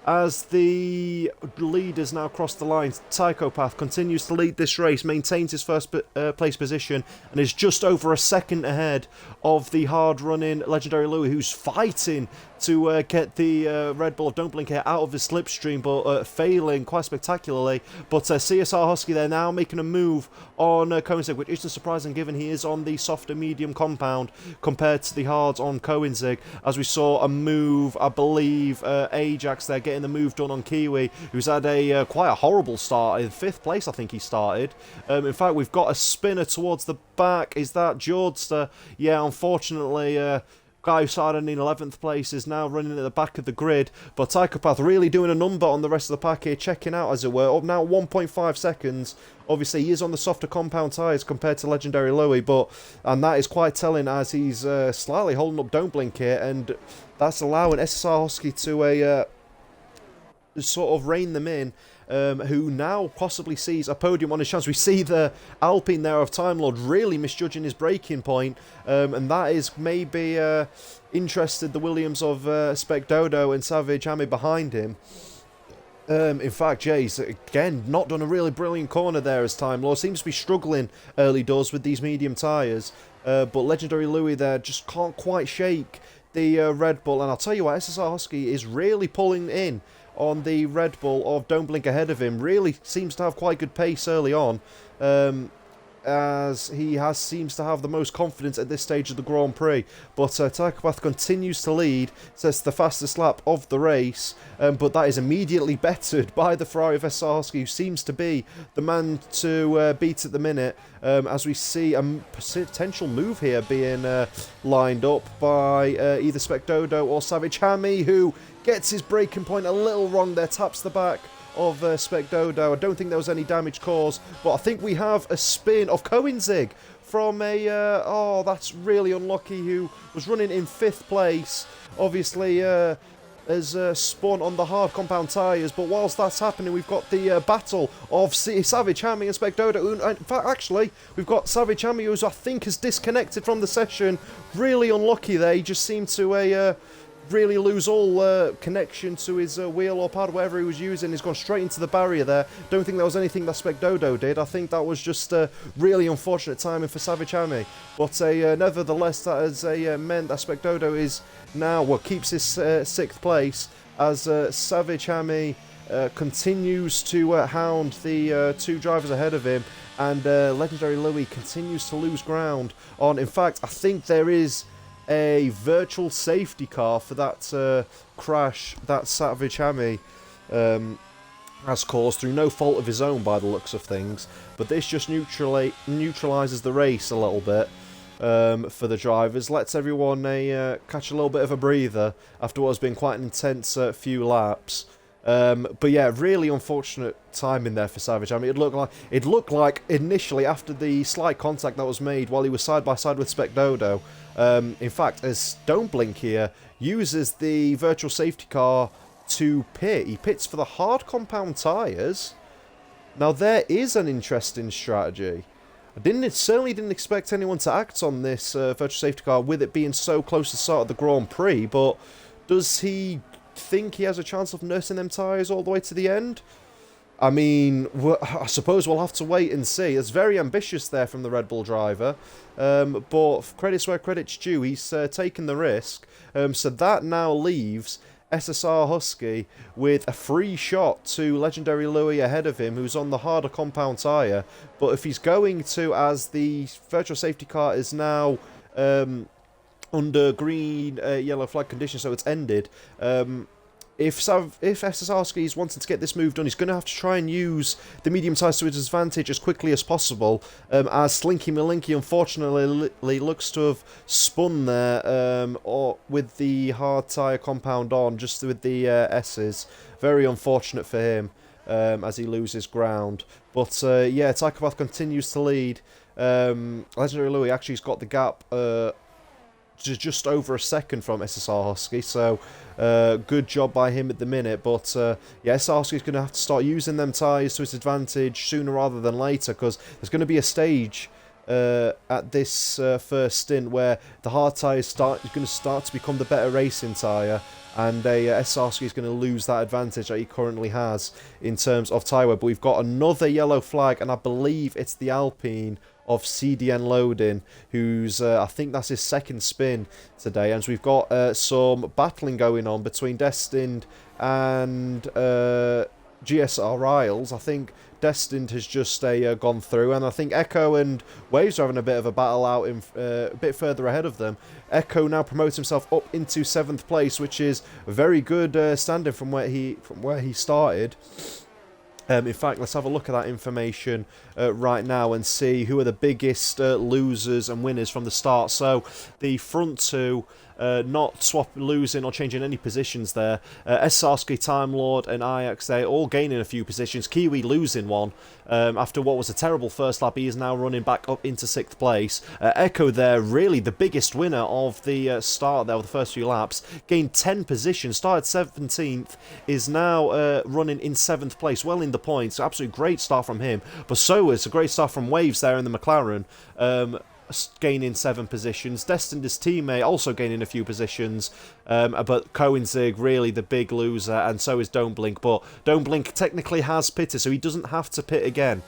as the leaders now cross the line, Tycho Path continues to lead this race, maintains his first place position, and is just over a second ahead of the hard-running Legendary Louis, who's fighting to get the Red Bull of Don't Blink here out of his slipstream, but failing quite spectacularly. But CSR Husky there now making a move on Koenigsegg, which isn't surprising given he is on the softer medium compound compared to the hards on Koenigsegg, as we saw a move, I believe, Ajax there getting the move done on Kiwi, who's had a quite a horrible start. In 5th place I think he started. In fact, we've got a spinner towards the back. Is that Jordster? Yeah, unfortunately, guy who started in 11th place is now running at the back of the grid. But Tycho Path really doing a number on the rest of the pack here, checking out, as it were. Up now 1.5 seconds. Obviously, he is on the softer compound tyres compared to Legendary Louis, and that is quite telling, as he's slightly holding up Don't Blink here, and that's allowing SSR Husky to sort of rein them in. Who now possibly sees a podium on his chance. We see the Alpine there of Time Lord really misjudging his braking point, and that is maybe interested the Williams of Spec Dodo and Savage Hammy behind him. In fact, Jay's again not done a really brilliant corner there as Time Lord seems to be struggling early doors with these medium tyres, but Legendary Louis there just can't quite shake the Red Bull. And I'll tell you what, SSR Husky is really pulling in on the Red Bull of Don't Blink ahead of him. Really seems to have quite good pace early on, as he seems to have the most confidence at this stage of the Grand Prix. But Tycho Path continues to lead, says the fastest lap of the race, but that is immediately bettered by the Ferrari of Husky, who seems to be the man to beat at the minute, as we see a potential move here being lined up by either Spec Dodo or Savage Hammy, who gets his braking point a little wrong there, taps the back of Spec Dodo. I don't think there was any damage caused, but I think we have a spin of Koenigsegg from a, oh, that's really unlucky, who was running in 5th place. Obviously, has spun on the hard compound tyres, but whilst that's happening, we've got the battle of Savage Hammy and Spec Dodo. In fact, actually, we've got Savage Hammy, who I think has disconnected from the session. Really unlucky there. He just seemed to really lose all connection to his wheel or pad, whatever he was using. He's gone straight into the barrier there. Don't think that was anything that Specdodo did. I think that was just really unfortunate timing for Savage Hammy. But nevertheless, that has meant that Specdodo is now, well, keeps his 6th place as Savage Hammy continues to hound the 2 drivers ahead of him, and Legendary Louis continues to lose ground on. In fact, I think there is a virtual safety car for that crash that Savage Hammy has caused through no fault of his own by the looks of things, but this just neutralises the race a little bit for the drivers, lets everyone catch a little bit of a breather after what has been quite an intense few laps. But yeah, really unfortunate timing there for Savage Hammy. It looked like initially, after the slight contact that was made while he was side by side with Specdodo, in fact, as Don't Blink here uses the virtual safety car to pit. He pits for the hard compound tyres. Now there is an interesting strategy. I certainly didn't expect anyone to act on this virtual safety car with it being so close to the start of the Grand Prix, but does he think he has a chance of nursing them tyres all the way to the end? I mean, I suppose we'll have to wait and see. It's very ambitious there from the Red Bull driver, but credit's where credit's due. He's taken the risk, so that now leaves SSR Husky with a free shot to Legendary Louis ahead of him, who's on the harder compound tyre. But if he's going to, as the virtual safety car is now under green, yellow flag conditions, so it's ended, if SSR is wanting to get this move done, he's going to have to try and use the medium tyres to his advantage as quickly as possible, as Slinky Malinky unfortunately looks to have spun there or with the hard tyre compound on, just with the S's. Very unfortunate for him as he loses ground. But yeah, Tychopath continues to lead. Legendary Louis actually has got the gap just over a second from SSR Husky, so good job by him at the minute. But yeah, SSR Husky's going to have to start using them tyres to his advantage sooner rather than later, because there's going to be a stage at this first stint where the hard tyre is going to start to become the better racing tyre, and SSR Husky is going to lose that advantage that he currently has in terms of tyre wear. But we've got another yellow flag, and I believe it's the Alpine of CDN Loading, who's I think that's his 2nd spin today, and so we've got some battling going on between Destined and GSR Riles. I think Destined has just gone through, and I think Echo and Waves are having a bit of a battle out a bit further ahead of them. Echo now promotes himself up into 7th place, which is a very good standing from where he started. In fact, let's have a look at that information right now and see who are the biggest losers and winners from the start. So the front two, not losing or changing any positions there. Sarsky, Time Lord and Ajax, they're all gaining a few positions. Kiwi losing one. After what was a terrible first lap, he is now running back up into 6th place. Echo there, really the biggest winner of the start there with the first few laps. Gained 10 positions, started 17th, is now running in 7th place, well in the points. Absolutely great start from him. But so is a great start from Waves there in the McLaren. Gaining 7 positions. Destined his teammate also gaining a few positions, but Coenzig really the big loser, and so is Don't Blink. But Don't Blink technically has pitted, so he doesn't have to pit again.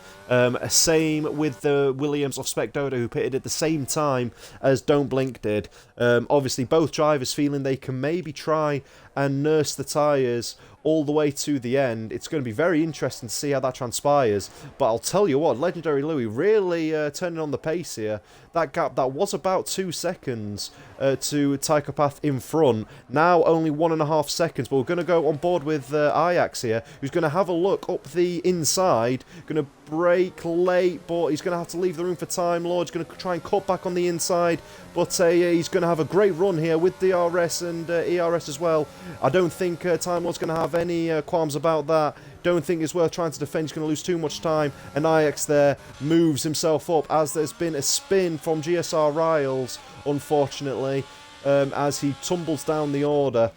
Same with the Williams of Specdodo, who pitted at the same time as Don't Blink did. Obviously both drivers feeling they can maybe try and nurse the tyres all the way to the end. It's going to be very interesting to see how that transpires. But I'll tell you what, Legendary Louis really turning on the pace here. That gap that was about 2 seconds to Tychopath in front, now only 1.5 seconds. But we're going to go on board with Ajax here, who's going to have a look up the inside, going to brake late, but he's going to have to leave the room for Time Lord. He's going to try and cut back on the inside, but he's going to have a great run here with DRS and ERS as well. I don't think Time Lord's going to have any qualms about that. Don't think it's worth trying to defend. He's going to lose too much time, and Ajax there moves himself up as there's been a spin from GSR Riles, unfortunately, as he tumbles down the order.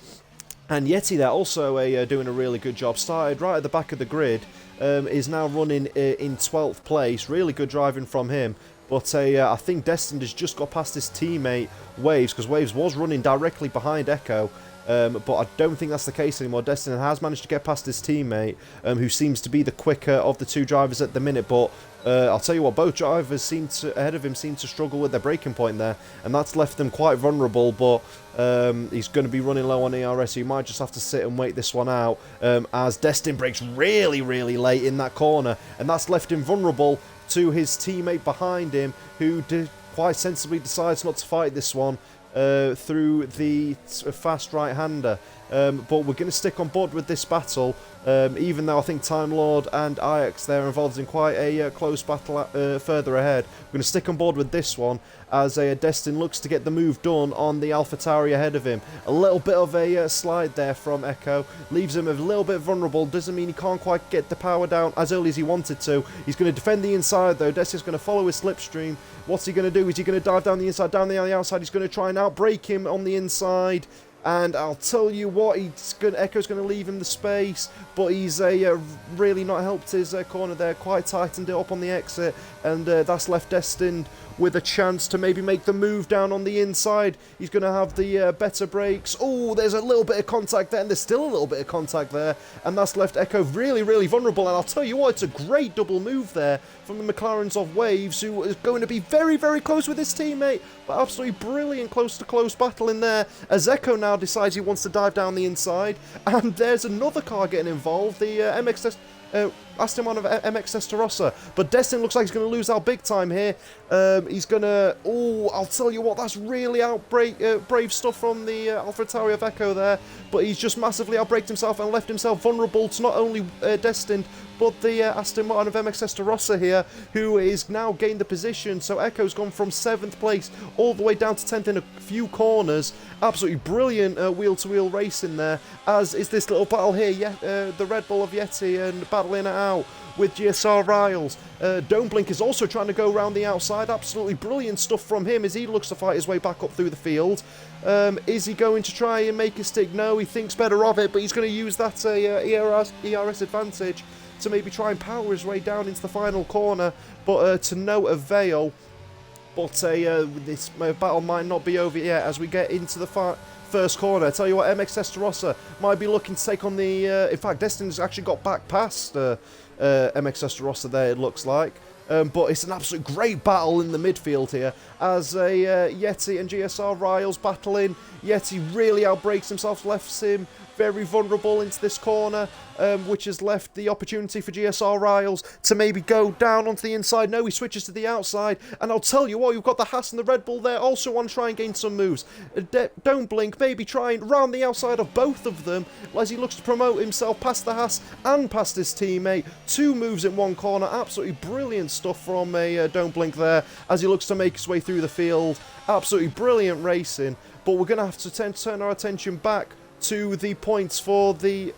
And Yeti there also doing a really good job. Started right at the back of the grid, is now running in 12th place. Really good driving from him. But I think Destined has just got past his teammate Waves, because Waves was running directly behind Echo. but I don't think that's the case anymore. Destin has managed to get past his teammate, who seems to be the quicker of the two drivers at the minute, but I'll tell you what, both drivers ahead of him seem to struggle with their braking point there, and that's left them quite vulnerable, but he's going to be running low on ERS, so you might just have to sit and wait this one out, as Destin brakes really, really late in that corner, and that's left him vulnerable to his teammate behind him, who quite sensibly decides not to fight this one through the fast right-hander. But we're going to stick on board with this battle, even though I think Time Lord and Ajax there are involved in quite a close battle further ahead. We're going to stick on board with this one as Destin looks to get the move done on the AlphaTauri ahead of him. A little bit of a slide there from Echo, leaves him a little bit vulnerable, doesn't mean he can't quite get the power down as early as he wanted to. He's going to defend the inside though, Destin's going to follow his slipstream. What's he going to do? Is he going to dive down the inside, down the outside? He's going to try and outbrake him on the inside. And I'll tell you what, Echo's going to leave him the space, but he's really not helped his corner there, quite tightened it up on the exit, and that's left Destin with a chance to maybe make the move down on the inside. He's going to have the better brakes. Oh, there's a little bit of contact there, and there's still a little bit of contact there, and that's left Echo really, really vulnerable, and I'll tell you what, it's a great double move there from the McLarens of Waves, who is going to be very, very close with his teammate, but absolutely brilliant close-to-close battle in there, as Echo now decides he wants to dive down the inside, and there's another car getting involved, the Aston Martin of MX Testarossa, but Destin looks like he's going to lose out big time here. He's going to, I'll tell you what, that's really brave stuff from the AlphaTauri of Echo there, but he's just massively outbraked himself and left himself vulnerable to not only Destin, but the Aston Martin of MX Testarossa here, who is now gained the position. So Echo's gone from 7th place all the way down to 10th in a few corners. Absolutely brilliant wheel-to-wheel racing there, as is this little battle here, the Red Bull of Yeti and battling it out with GSR Riles. Dome Blink is also trying to go around the outside. Absolutely brilliant stuff from him as he looks to fight his way back up through the field. Is he going to try and make a stick? No, he thinks better of it, but he's going to use that ERS advantage to maybe try and power his way down into the final corner, but to no avail. But this battle might not be over yet as we get into the first corner. I tell you what, MX Testarossa might be looking to take on the... in fact, Destin's actually got back past MX Testarossa there, it looks like. But it's an absolute great battle in the midfield here as Yeti and GSR Riles battling. Yeti really outbrakes himself, left him very vulnerable into this corner, which has left the opportunity for GSR Riles to maybe go down onto the inside. No, he switches to the outside, and I'll tell you what, you've got the Haas and the Red Bull there, also want to try and gain some moves. Don't blink, maybe try and round the outside of both of them as he looks to promote himself past the Haas and past his teammate. 2 moves in one corner, absolutely brilliant stuff from Don't Blink there as he looks to make his way through the field. Absolutely brilliant racing, but we're going to have to turn our attention back to the points for the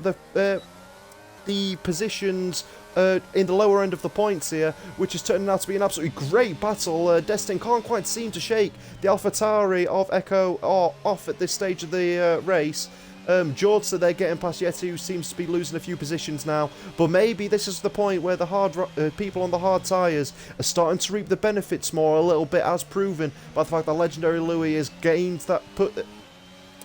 positions in the lower end of the points here, which is turning out to be an absolutely great battle. Destin can't quite seem to shake the AlphaTauri of Echo off at this stage of the race. Jordsa, they're getting past Yeti, who seems to be losing a few positions now, but maybe this is the point where the people on the hard tyres are starting to reap the benefits more a little bit, as proven by the fact that Legendary Louis has gained that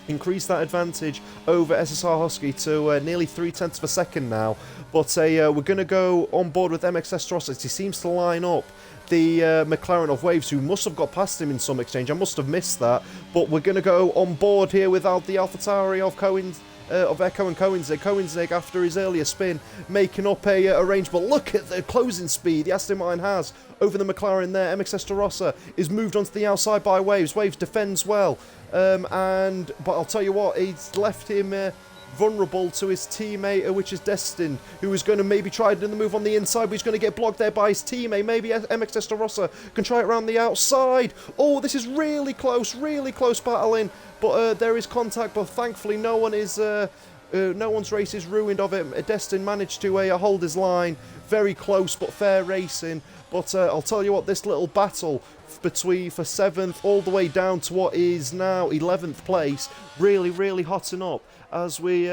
increase that advantage over SSR Husky to nearly 0.3 of a second now. But we're going to go on board with MX Testarossa as he seems to line up the McLaren of Waves, who must have got past him in some exchange. I must have missed that. But we're going to go on board here without the AlphaTauri of Echo and Koenigsegg. Koenigsegg, after his earlier spin, making up a range. But look at the closing speed the Aston Martin has over the McLaren there. MX Testarossa is moved onto the outside by Waves. Waves defends well. But I'll tell you what, he's left him vulnerable to his teammate, which is Destin, who is going to maybe try to do the move on the inside, but he's going to get blocked there by his teammate. Maybe MX Testarossa can try it around the outside. Oh, this is really close battling, but there is contact, but thankfully no one's race is ruined of it. Destin managed to hold his line. Very close but fair racing. But I'll tell you what, this little battle for 7th all the way down to what is now 11th place, really hotting up as we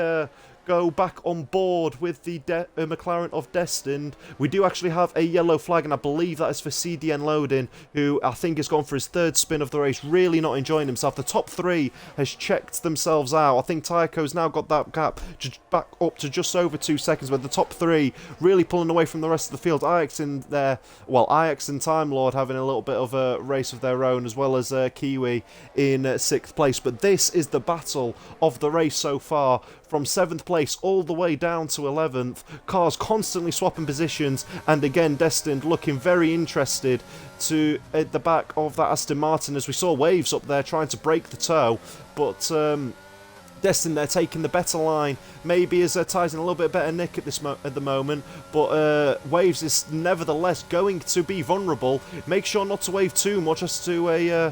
go back on board with the McLaren of Destined. We do actually have a yellow flag, and I believe that is for CDN Loading, who I think has gone for his third spin of the race, really not enjoying himself. The top three has checked themselves out. I think Tycho's now got that gap back up to just over 2 seconds, but the top three really pulling away from the rest of the field. Ajax in there, well, Ajax and Time Lord having a little bit of a race of their own, as well as Kiwi in 6th place. But this is the battle of the race so far, from 7th place all the way down to 11th. Cars constantly swapping positions, and again Destined looking very interested to at the back of that Aston Martin, as we saw Waves up there trying to break the toe, but Destined they're taking the better line. Maybe as ties in a little bit better nick at the moment, but Waves is nevertheless going to be vulnerable. Make sure not to wave too much as to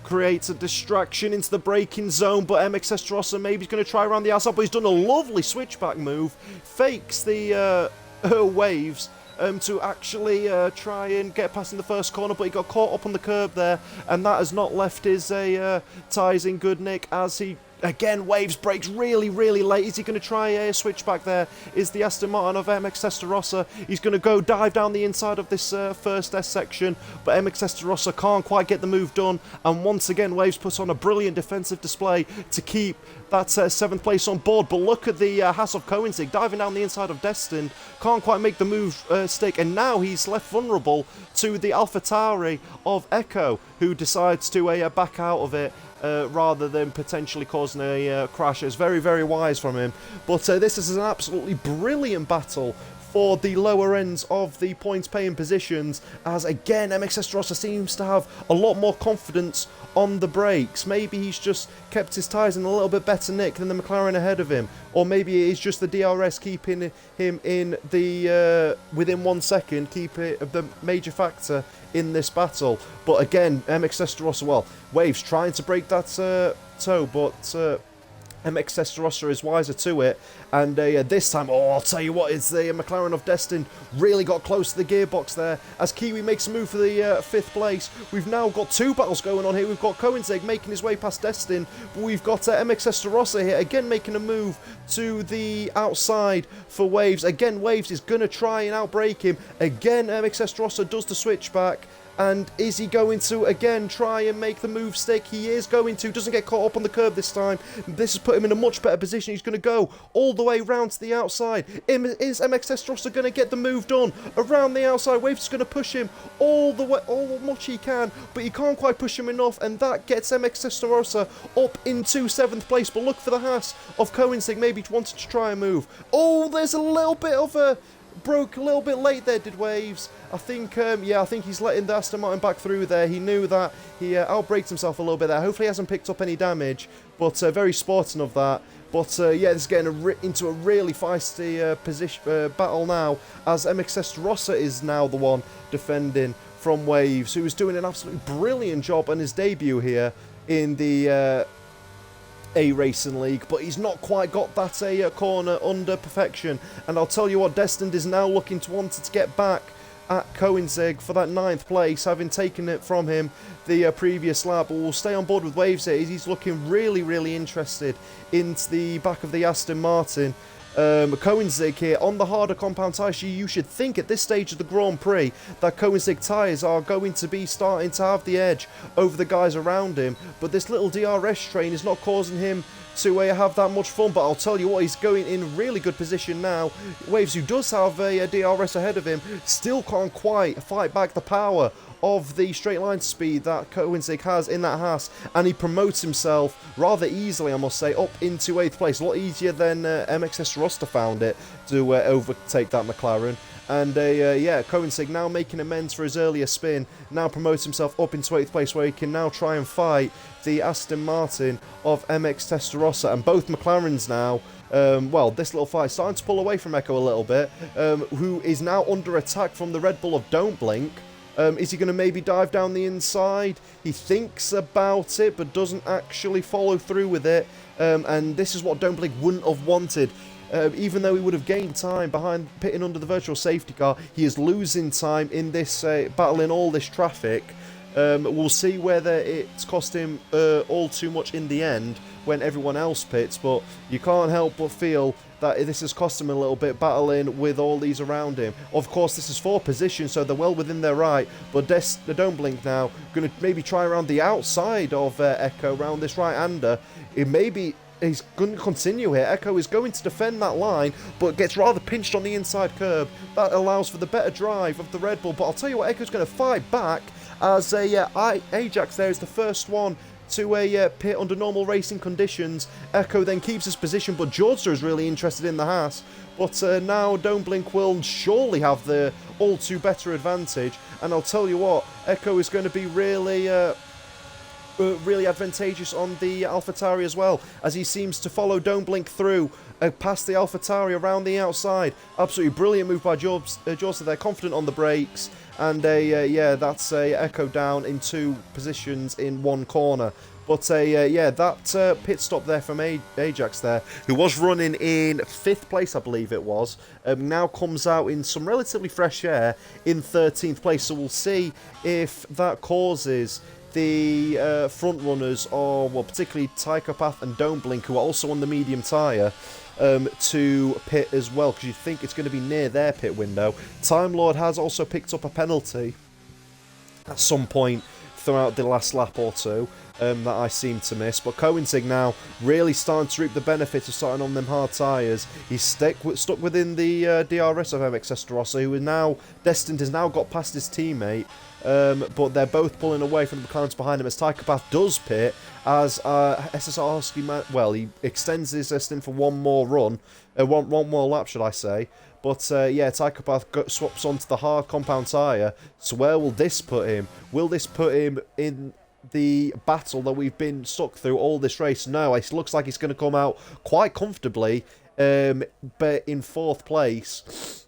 create a distraction into the braking zone, but MX Testarossa maybe he's going to try around the outside, but he's done a lovely switchback move, fakes the Waves to actually try and get past in the first corner, but he got caught up on the curb there, and that has not left his ties in good nick, as he again Waves brakes really late. Is he going to try a switchback there? Is the Aston Martin of MX Testarossa. He's going to go dive down the inside of this first S section, but MX Testarossa can't quite get the move done, and once again Waves puts on a brilliant defensive display to keep that 7th place on board. But look at the Haas of Koenigsegg diving down the inside of Destined, can't quite make the move stick, and now he's left vulnerable to the AlphaTauri of Echo, who decides to back out of it rather than potentially causing a crash. It's very wise from him. But this is an absolutely brilliant battle for the lower ends of the points paying positions, as again MX Testarossa seems to have a lot more confidence on the brakes. Maybe he's just kept his tyres in a little bit better nick than the McLaren ahead of him, or maybe it's just the DRS keeping him in the within 1 second, keep it the major factor in this battle. But again MX Testarossa, well, Waves trying to break that toe, but MX Testarossa is wiser to it, and this time, oh, I'll tell you what, it's the McLaren of Destined really got close to the gearbox there, as Kiwi makes a move for the 5th place. We've now got two battles going on here. We've got Koenigsegg making his way past Destined, but we've got MX Testarossa here, again making a move to the outside for Waves. Again, Waves is going to try and outbrake him. Again, MX Testarossa does the switchback. And is he going to, again, try and make the move stick? He is going to. Doesn't get caught up on the curb this time. This has put him in a much better position. He's going to go all the way round to the outside. Is MX Testarossa going to get the move done around the outside? Waves is going to push him all the way, all much he can, but he can't quite push him enough, and that gets MX Testarossa up into 7th place. But look for the Haas of Koenigsegg, maybe wanted to try and move. Oh, there's a little bit of a... broke a little bit late there, did Waves. I think, yeah, I think he's letting the Aston Martin back through there. He knew that. He outbraked himself a little bit there. Hopefully he hasn't picked up any damage, but very sporting of that. But yeah, this is getting into a really feisty battle now, as MX Testarossa is now the one defending from Waves, who is doing an absolutely brilliant job on his debut here in the A Racing League, but he's not quite got that corner under perfection. And I'll tell you what, Destined is now looking to want to get back at Koenigsegg for that 9th place, having taken it from him the previous lap. But we'll stay on board with Waves here. He's looking really interested into the back of the Aston Martin. Koenigsegg here on the harder compound tyres. You should think at this stage of the Grand Prix that Koenigsegg tyres are going to be starting to have the edge over the guys around him, but this little DRS train is not causing him to have that much fun. But I'll tell you what, he's going in really good position now. Waves, who does have a DRS ahead of him, still can't quite fight back the power of the straight line speed that Koenigsegg has in that Haas, and he promotes himself rather easily, I must say, up into 8th place. A lot easier than MX Testarossa found it to overtake that McLaren. And yeah, Koenigsegg now making amends for his earlier spin, now promotes himself up into 8th place, where he can now try and fight the Aston Martin of MX Testarossa. And both McLarens now, well, this little fight is starting to pull away from Echo a little bit, who is now under attack from the Red Bull of Don't Blink. Is he going to maybe dive down the inside? He thinks about it, but doesn't actually follow through with it. And this is what Don't Blink wouldn't have wanted. Even though he would have gained time behind pitting under the virtual safety car, he is losing time in this battle in all this traffic. We'll see whether it's cost him all too much in the end when everyone else pits, but you can't help but feel that this has cost him a little bit, battling with all these around him. Of course, this is 4th position, so they're well within their right, but Don't Blink now going to maybe try around the outside of Echo, around this right-hander. He's going to continue here. Echo is going to defend that line, but gets rather pinched on the inside curb. That allows for the better drive of the Red Bull, but I'll tell you what, Echo's going to fight back, as Ajax there is the first one to a pit under normal racing conditions. Echo then keeps his position, but Georgia is really interested in the Haas. But now Don't Blink will surely have the all too better advantage, and I'll tell you what, Echo is going to be really advantageous on the AlphaTauri as well, as he seems to follow Don't Blink through past the AlphaTauri around the outside. Absolutely brilliant move by Jorsa there, confident on the brakes, and that's Echo down in 2 positions in 1 corner. But that pit stop there from Ajax there, who was running in 5th place, I believe it was, now comes out in some relatively fresh air in 13th place. So we'll see if that causes the front runners, or well, particularly Tychopath and Don't Blink, who are also on the medium tyre, to pit as well, because you think it's going to be near their pit window. Time Lord has also picked up a penalty at some point throughout the last lap or two that I seem to miss, but Koenigsegg now really starting to reap the benefits of starting on them hard tyres. He's stuck within the DRS of MX Esterossa, who is now destined, has now got past his teammate, but they're both pulling away from the McLarens behind him as Tychopath does pit, as SSR Husky, he extends his stint for one more run, one more lap should I say. But Tychopath swaps onto the hard compound tyre. So where will this put him? Will this put him in the battle that we've been stuck through all this race? No, it looks like he's going to come out quite comfortably, but in 4th place,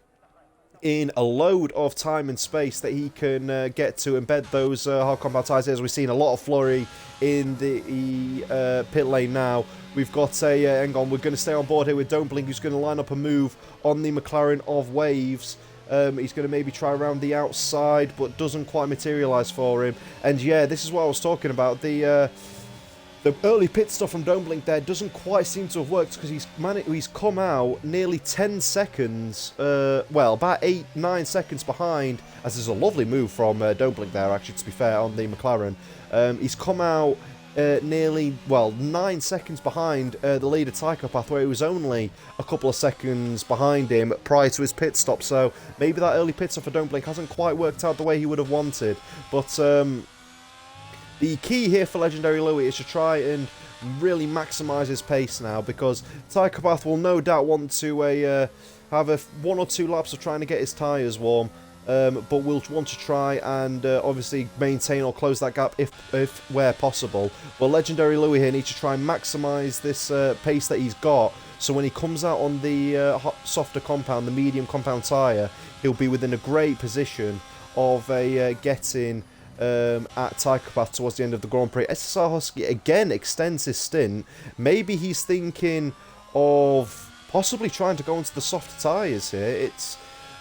in a load of time and space that he can get to embed those hard compound tyres. As we've seen a lot of flurry in the pit lane now. We've got hang on, we're going to stay on board here with Don't Blink, who's going to line up a move on the McLaren of Waves. He's going to maybe try around the outside, but doesn't quite materialise for him. And yeah, this is what I was talking about. The early pit stop from Don't Blink there doesn't quite seem to have worked, because he's come out nearly 10 seconds, about 8-9 seconds behind, as there's a lovely move from Don't Blink there, actually, to be fair, on the McLaren. He's come out nearly 9 seconds behind the leader Tychopath, where he was only a couple of seconds behind him prior to his pit stop. So maybe that early pit stop for Don't Blink hasn't quite worked out the way he would have wanted. But the key here for Legendary Louis is to try and really maximise his pace now, because Tychopath will no doubt want to have 1 or 2 laps of trying to get his tyres warm. But we'll want to try and obviously maintain or close that gap if where possible. Well, Legendary Louis here needs to try and maximise this pace that he's got, so when he comes out on the softer compound, the medium compound tyre, he'll be within a great position of getting at Tychopath towards the end of the Grand Prix. SSR Husky again extends his stint. Maybe he's thinking of possibly trying to go into the softer tyres here. It's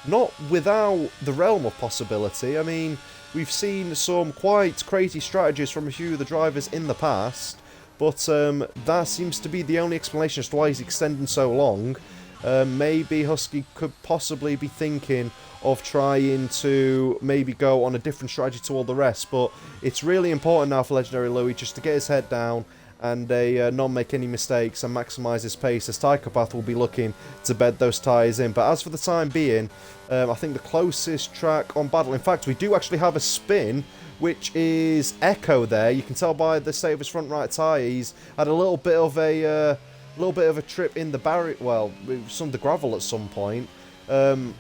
not without the realm of possibility. I mean, we've seen some quite crazy strategies from a few of the drivers in the past, but that seems to be the only explanation as to why he's extending so long. Maybe Husky could possibly be thinking of trying to maybe go on a different strategy to all the rest, but it's really important now for Legendary Louis just to get his head down and not make any mistakes and maximise his pace, as Tychopath will be looking to bed those tyres in. But as for the time being, I think the closest track on battle, in fact we do actually have a spin, which is Echo there. You can tell by the state of his front right tyre, he's had a little bit of a trip in the barrier, some of the gravel at some point. So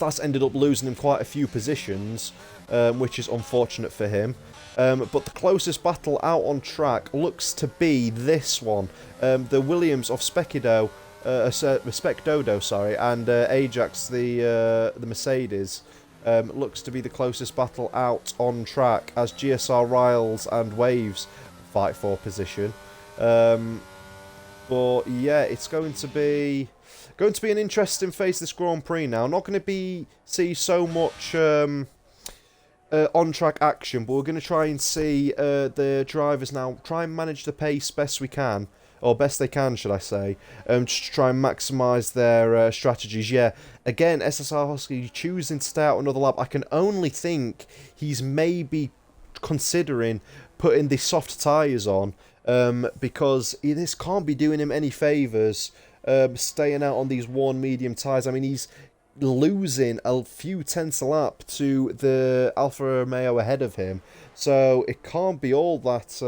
that's ended up losing him quite a few positions, which is unfortunate for him. But the closest battle out on track looks to be this one. The Williams of Specdodo, and Ajax, the Mercedes, looks to be the closest battle out on track, as GSR Riles and Waves fight for position. But yeah, it's going to be an interesting phase, this Grand Prix now. Not going to see so much on-track action, but we're going to try and see the drivers now try and manage the pace best we can, or best they can, should I say, just to try and maximise their strategies. Yeah, again, SSR Husky choosing to stay out another lap. I can only think he's maybe considering putting the soft tyres on, because this can't be doing him any favours, staying out on these worn medium tyres. I mean, he's losing a few tenths a lap to the Alfa Romeo ahead of him, so it can't be all that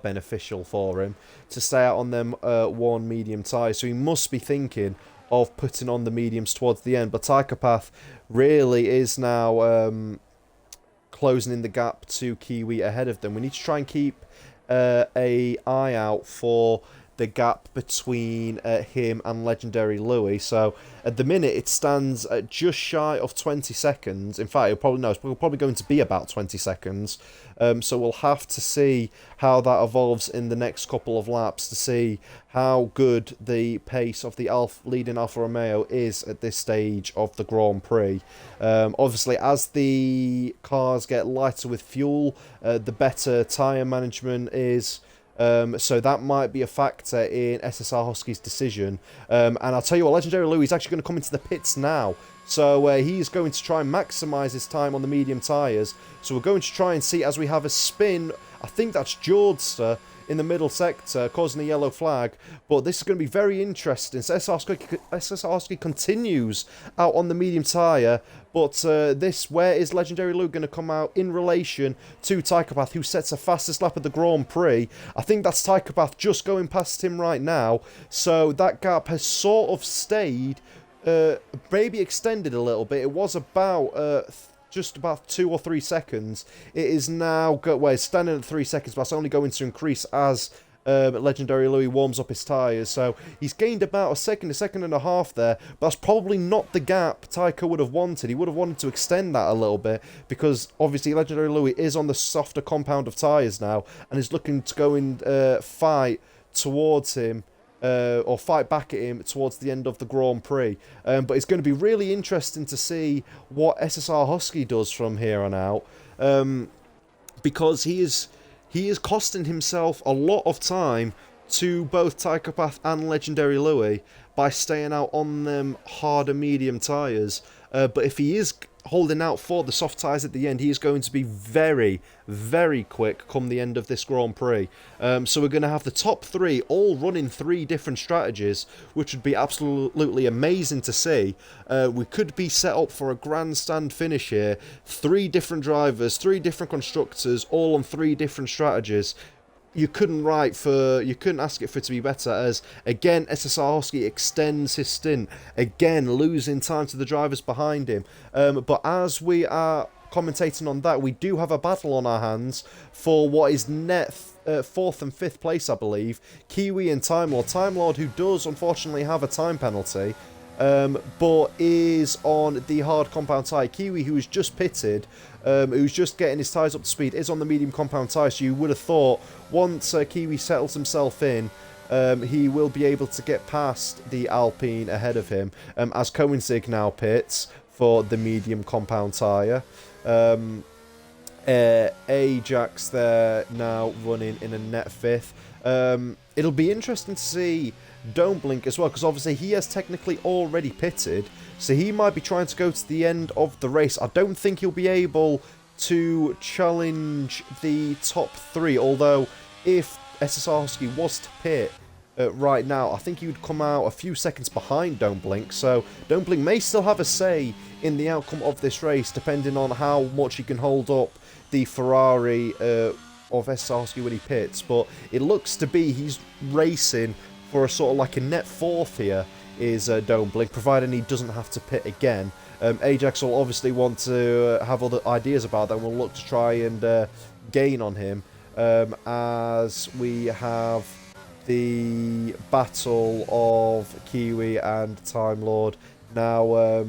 beneficial for him to stay out on them worn medium tyres. So he must be thinking of putting on the mediums towards the end. But Tykopath really is now closing in the gap to Kiwi ahead of them. We need to try and keep a eye out for the gap between him and Legendary Louis. So at the minute it stands at just shy of 20 seconds. In fact, it's probably going to be about 20 seconds. So we'll have to see how that evolves in the next couple of laps to see how good the pace of the leading Alfa Romeo is at this stage of the Grand Prix. Obviously, as the cars get lighter with fuel, the better tyre management is. So that might be a factor in SSR Husky's decision. And I'll tell you what, Legendary Louis is actually going to come into the pits now. So he's going to try and maximise his time on the medium tyres. So we're going to try and see as we have a spin. I think that's Jordster in the middle sector, causing a yellow flag. But this is going to be very interesting. So SSR Husky continues out on the medium tyre. But where is Legendary Lou going to come out in relation to Tykopath, who sets the fastest lap of the Grand Prix? I think that's Tykopath just going past him right now. So that gap has sort of stayed, maybe extended a little bit. It was about just about 2 or 3 seconds. It is now, it's standing at 3 seconds, but it's only going to increase as Legendary Louis warms up his tyres. So he's gained about a second and a half there, but that's probably not the gap Tycho would have wanted. He would have wanted to extend that a little bit, because obviously Legendary Louis is on the softer compound of tyres now, and is looking to go and fight towards him, or fight back at him towards the end of the Grand Prix. But it's going to be really interesting to see what SSR Husky does from here on out, because he is costing himself a lot of time to both Tykopath and Legendary Louis by staying out on them harder medium tyres. But if he is holding out for the soft tyres at the end, he is going to be very, very quick come the end of this Grand Prix. So we're going to have the top 3 all running 3 different strategies, which would be absolutely amazing to see. We could be set up for a grandstand finish here. 3 different drivers, 3 different constructors, all on 3 different strategies. You couldn't ask it for it to be better, as again SSR Husky extends his stint, again losing time to the drivers behind him. But as we are commentating on that, we do have a battle on our hands for what is net 4th and 5th place, I believe. Kiwi and Time Lord. Time Lord, who does unfortunately have a time penalty, but is on the hard compound tyre. Kiwi, who was just pitted, who's just getting his tyres up to speed, is on the medium compound tyre. So you would have thought once Kiwi settles himself in, he will be able to get past the Alpine ahead of him, as Koenigsegg now pits for the medium compound tyre. Ajax there now running in a net 5th. It'll be interesting to see Don't Blink as well, because obviously he has technically already pitted, so he might be trying to go to the end of the race. I don't think he'll be able to challenge the top 3, although if SSR Husky was to pit right now, I think he would come out a few seconds behind Don't Blink, so Don't Blink may still have a say in the outcome of this race, depending on how much he can hold up the Ferrari of SSR Husky when he pits. But it looks to be he's racing for a sort of like a net 4th here, is Don't Blink, providing he doesn't have to pit again. Ajax will obviously want to have other ideas about that, and we'll look to try and gain on him, as we have the battle of Kiwi and Time Lord. Now,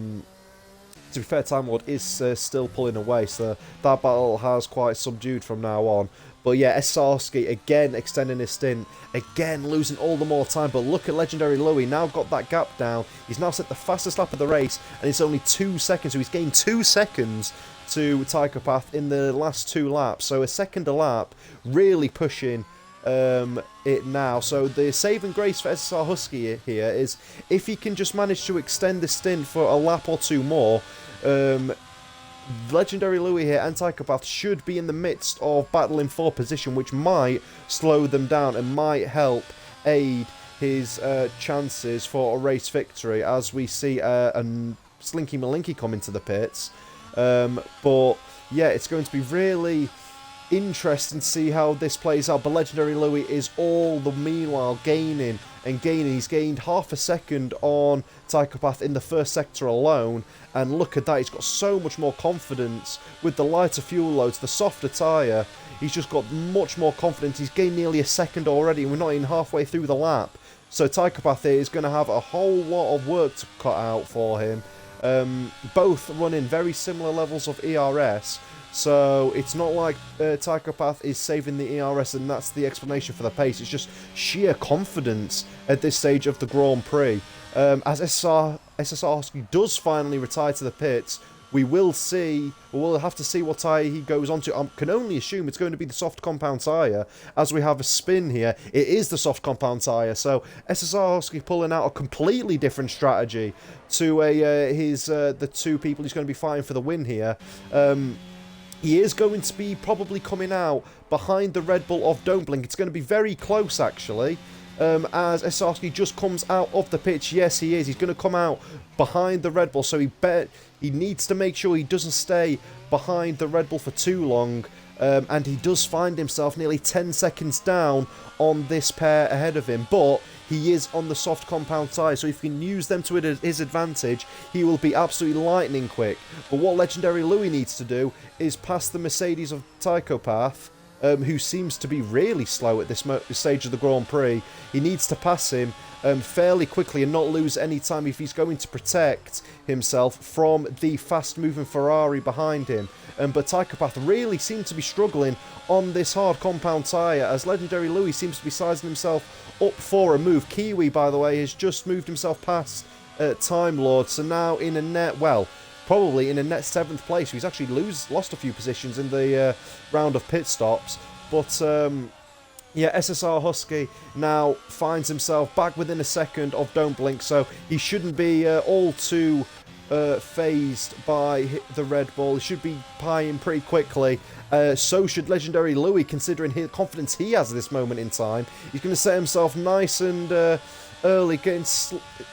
to be fair, Time Lord is still pulling away, so that battle has quite subdued from now on. But yeah, Esarski again extending his stint, again losing all the more time. But look at Legendary Louis, now got that gap down. He's now set the fastest lap of the race, and it's only 2 seconds. So he's gained 2 seconds to Tychopath in the last 2 laps. So a second a lap, really pushing it now. So the saving grace for SSR Husky here is if he can just manage to extend the stint for a lap or 2 more, Legendary Louis here and Tychopath should be in the midst of battling for position, which might slow them down and might help aid his chances for a race victory, as we see a Slinky Malinky come into the pits. But yeah, it's going to be really interesting to see how this plays out. But Legendary Louis is all the meanwhile gaining and gaining. He's gained half a second on Tychopath in the first sector alone, and look at that, he's got so much more confidence with the lighter fuel loads, the softer tyre. He's just got much more confidence. He's gained nearly a second already, and we're not even halfway through the lap. So Tychopath here is going to have a whole lot of work to cut out for him. Both running very similar levels of ERS, so it's not like Tychopath is saving the ERS and that's the explanation for the pace. It's just sheer confidence at this stage of the Grand Prix. As SSR Husky does finally retire to the pits, we'll have to see what tyre he goes on to. I can only assume it's going to be the soft compound tyre, as we have a spin here. It is the soft compound tyre, so SSR Husky pulling out a completely different strategy to the 2 people he's going to be fighting for the win here. He is going to be probably coming out behind the Red Bull of Don't Blink. It's going to be very close, actually. As Esarski just comes out of the pitch. Yes, he is. He's going to come out behind the Red Bull, so he needs to make sure he doesn't stay behind the Red Bull for too long. And he does find himself nearly 10 seconds down on this pair ahead of him, but he is on the soft compound tyre, so if he can use them to his advantage, he will be absolutely lightning quick. But what Legendary Louis needs to do is pass the Mercedes of Tychopath, who seems to be really slow at this stage of the Grand Prix. He needs to pass him fairly quickly and not lose any time if he's going to protect himself from the fast-moving Ferrari behind him. But Tychopath really seemed to be struggling on this hard compound tyre, as Legendary Louis seems to be sizing himself up for a move. Kiwi, by the way, has just moved himself past Time Lord, so now in a net, well, probably in a net 7th place. He's actually lost a few positions in the round of pit stops. But yeah, SSR Husky now finds himself back within a second of Don't Blink, so he shouldn't be all too phased by the Red Bull. He should be pieing pretty quickly. So should Legendary Louis, considering his confidence he has at this moment in time. He's going to set himself nice and early, getting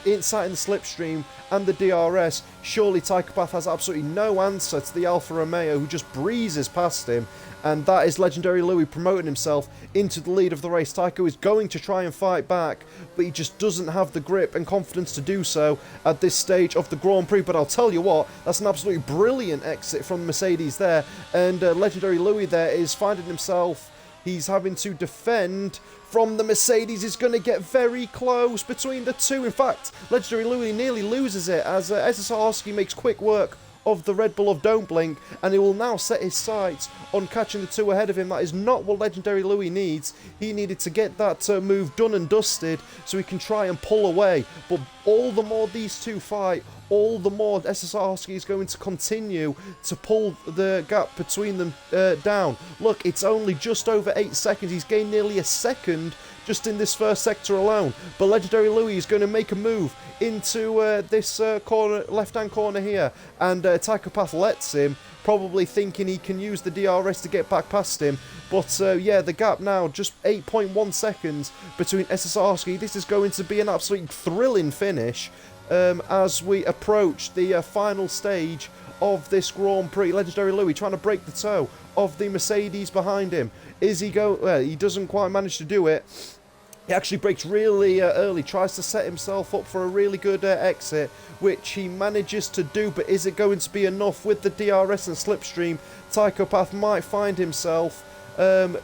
inside in the slipstream and the DRS. Surely Tychopath has absolutely no answer to the Alfa Romeo, who just breezes past him. And that is Legendary Louis promoting himself into the lead of the race. Tycho is going to try and fight back, but he just doesn't have the grip and confidence to do so at this stage of the Grand Prix. But I'll tell you what, that's an absolutely brilliant exit from Mercedes there. And Legendary Louis there is finding himself, he's having to defend from the Mercedes. Is going to get very close between the two. In fact, Legendary Louis nearly loses it as SSR Husky makes quick work of the Red Bull of Don't Blink, and he will now set his sights on catching the 2 ahead of him. That is not what Legendary Louis needs. He needed to get that move done and dusted so he can try and pull away. But all the more these 2 fight, all the more SSR Husky is going to continue to pull the gap between them down. Look, it's only just over 8 seconds. He's gained nearly a second just in this first sector alone. But Legendary Louis is going to make a move into this corner, left-hand corner here, and Tychopath lets him, probably thinking he can use the DRS to get back past him. But yeah, the gap now just 8.1 seconds between SSR Husky. This is going to be an absolutely thrilling finish as we approach the final stage of this Grand Prix. Legendary Louis trying to break the toe of the Mercedes behind him. Is he go? Well, he doesn't quite manage to do it. He actually brakes really early, tries to set himself up for a really good exit, which he manages to do, but is it going to be enough with the DRS and slipstream? Tychopath might find himself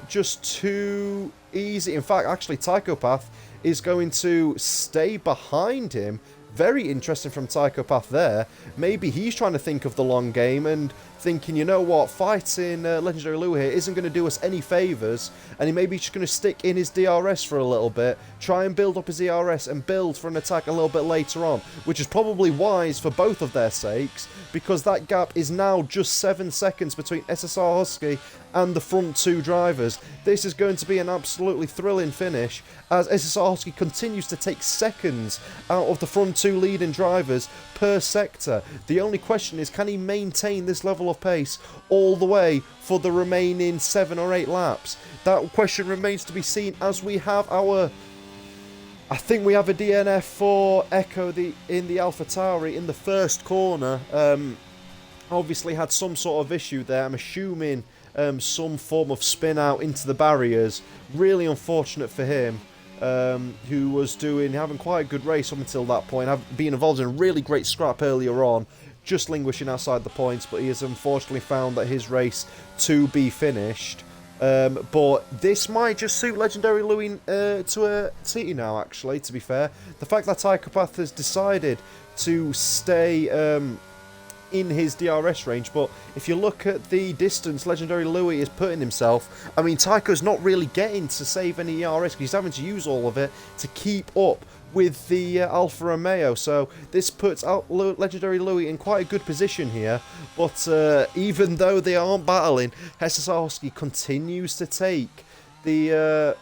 just too easy. In fact, actually, Tychopath is going to stay behind him very interesting from Tychopath there. Maybe he's trying to think of the long game and thinking, you know what, fighting Legendary Louis here isn't going to do us any favours, and he may be just going to stick in his DRS for a little bit, try and build up his DRS and build for an attack a little bit later on, which is probably wise for both of their sakes, because that gap is now just 7 seconds between SSR Husky and the front two drivers. This is going to be an absolutely thrilling finish as SSR Husky continues to take seconds out of the front two leading drivers per sector. The only question is, can he maintain this level of pace all the way for the remaining 7 or 8 laps? That question remains to be seen as we have our... I think we have a DNF for Echo in the AlphaTauri in the first corner. Obviously had some sort of issue there. I'm assuming some form of spin out into the barriers. Really unfortunate for him, who was having quite a good race up until that point, being involved in a really great scrap earlier on, just languishing outside the points, but he has unfortunately found that his race to be finished. But this might just suit Legendary Louis to a T now, actually, to be fair. The fact that Tychopath has decided to stay in his DRS range, but if you look at the distance Legendary Louis is putting himself, I mean, Tycho's not really getting to save any ERS because he's having to use all of it to keep up with the Alfa Romeo, so this puts Legendary Louis in quite a good position here. But even though they aren't battling, SSR Husky continues to take the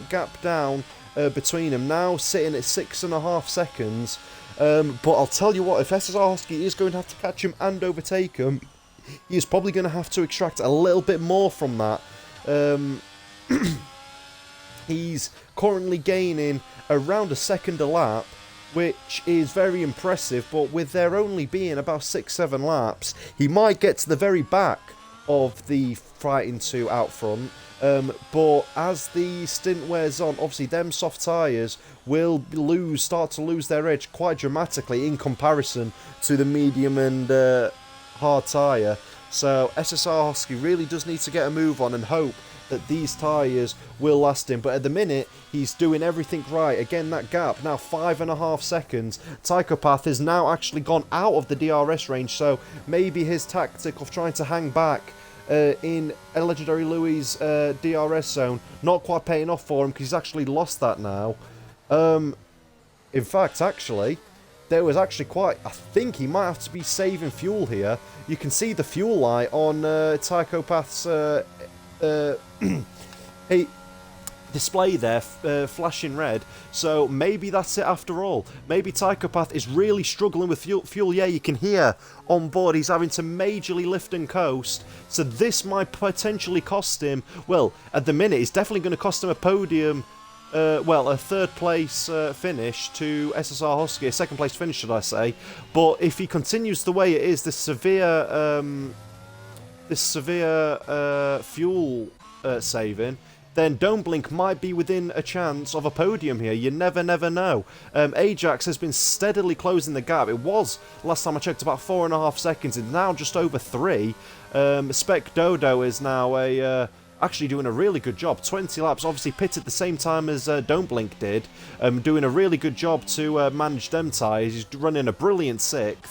gap down between them, now sitting at 6.5 seconds. But I'll tell you what, if SSR Husky is going to have to catch him and overtake him, he is probably going to have to extract a little bit more from that. He's currently gaining around a second a lap, which is very impressive, but with there only being about 6-7 laps, he might get to the very back of the fighting two out front. But as the stint wears on, obviously them soft tyres will start to lose their edge quite dramatically in comparison to the medium and hard tyre. So SSR Husky really does need to get a move on and hope that these tyres will last him. But at the minute, he's doing everything right. Again, that gap, now 5.5 seconds. Tychopath has now actually gone out of the DRS range, so maybe his tactic of trying to hang back in a Legendary Louis' DRS zone, not quite paying off for him because he's actually lost that now. In fact, actually, there was actually quite... I think he might have to be saving fuel here. You can see the fuel light on Tychopath's display there, flashing red. So maybe that's it after all. Maybe Tychopath is really struggling with fuel. Yeah, you can hear on board he's having to majorly lift and coast. So this might potentially cost him, well, at the minute, it's definitely going to cost him a podium, a third place finish to SSR Husky, a second place finish, should I say. But if he continues the way it is, this severe fuel saving, then Don't Blink might be within a chance of a podium here. You never know. Ajax has been steadily closing the gap. It was, last time I checked, about 4.5 seconds. It's now just over 3. Spec Dodo is now actually doing a really good job. 20 laps, obviously pitted at the same time as Don't Blink did. Doing a really good job to manage them tyres. He's running a brilliant 6th.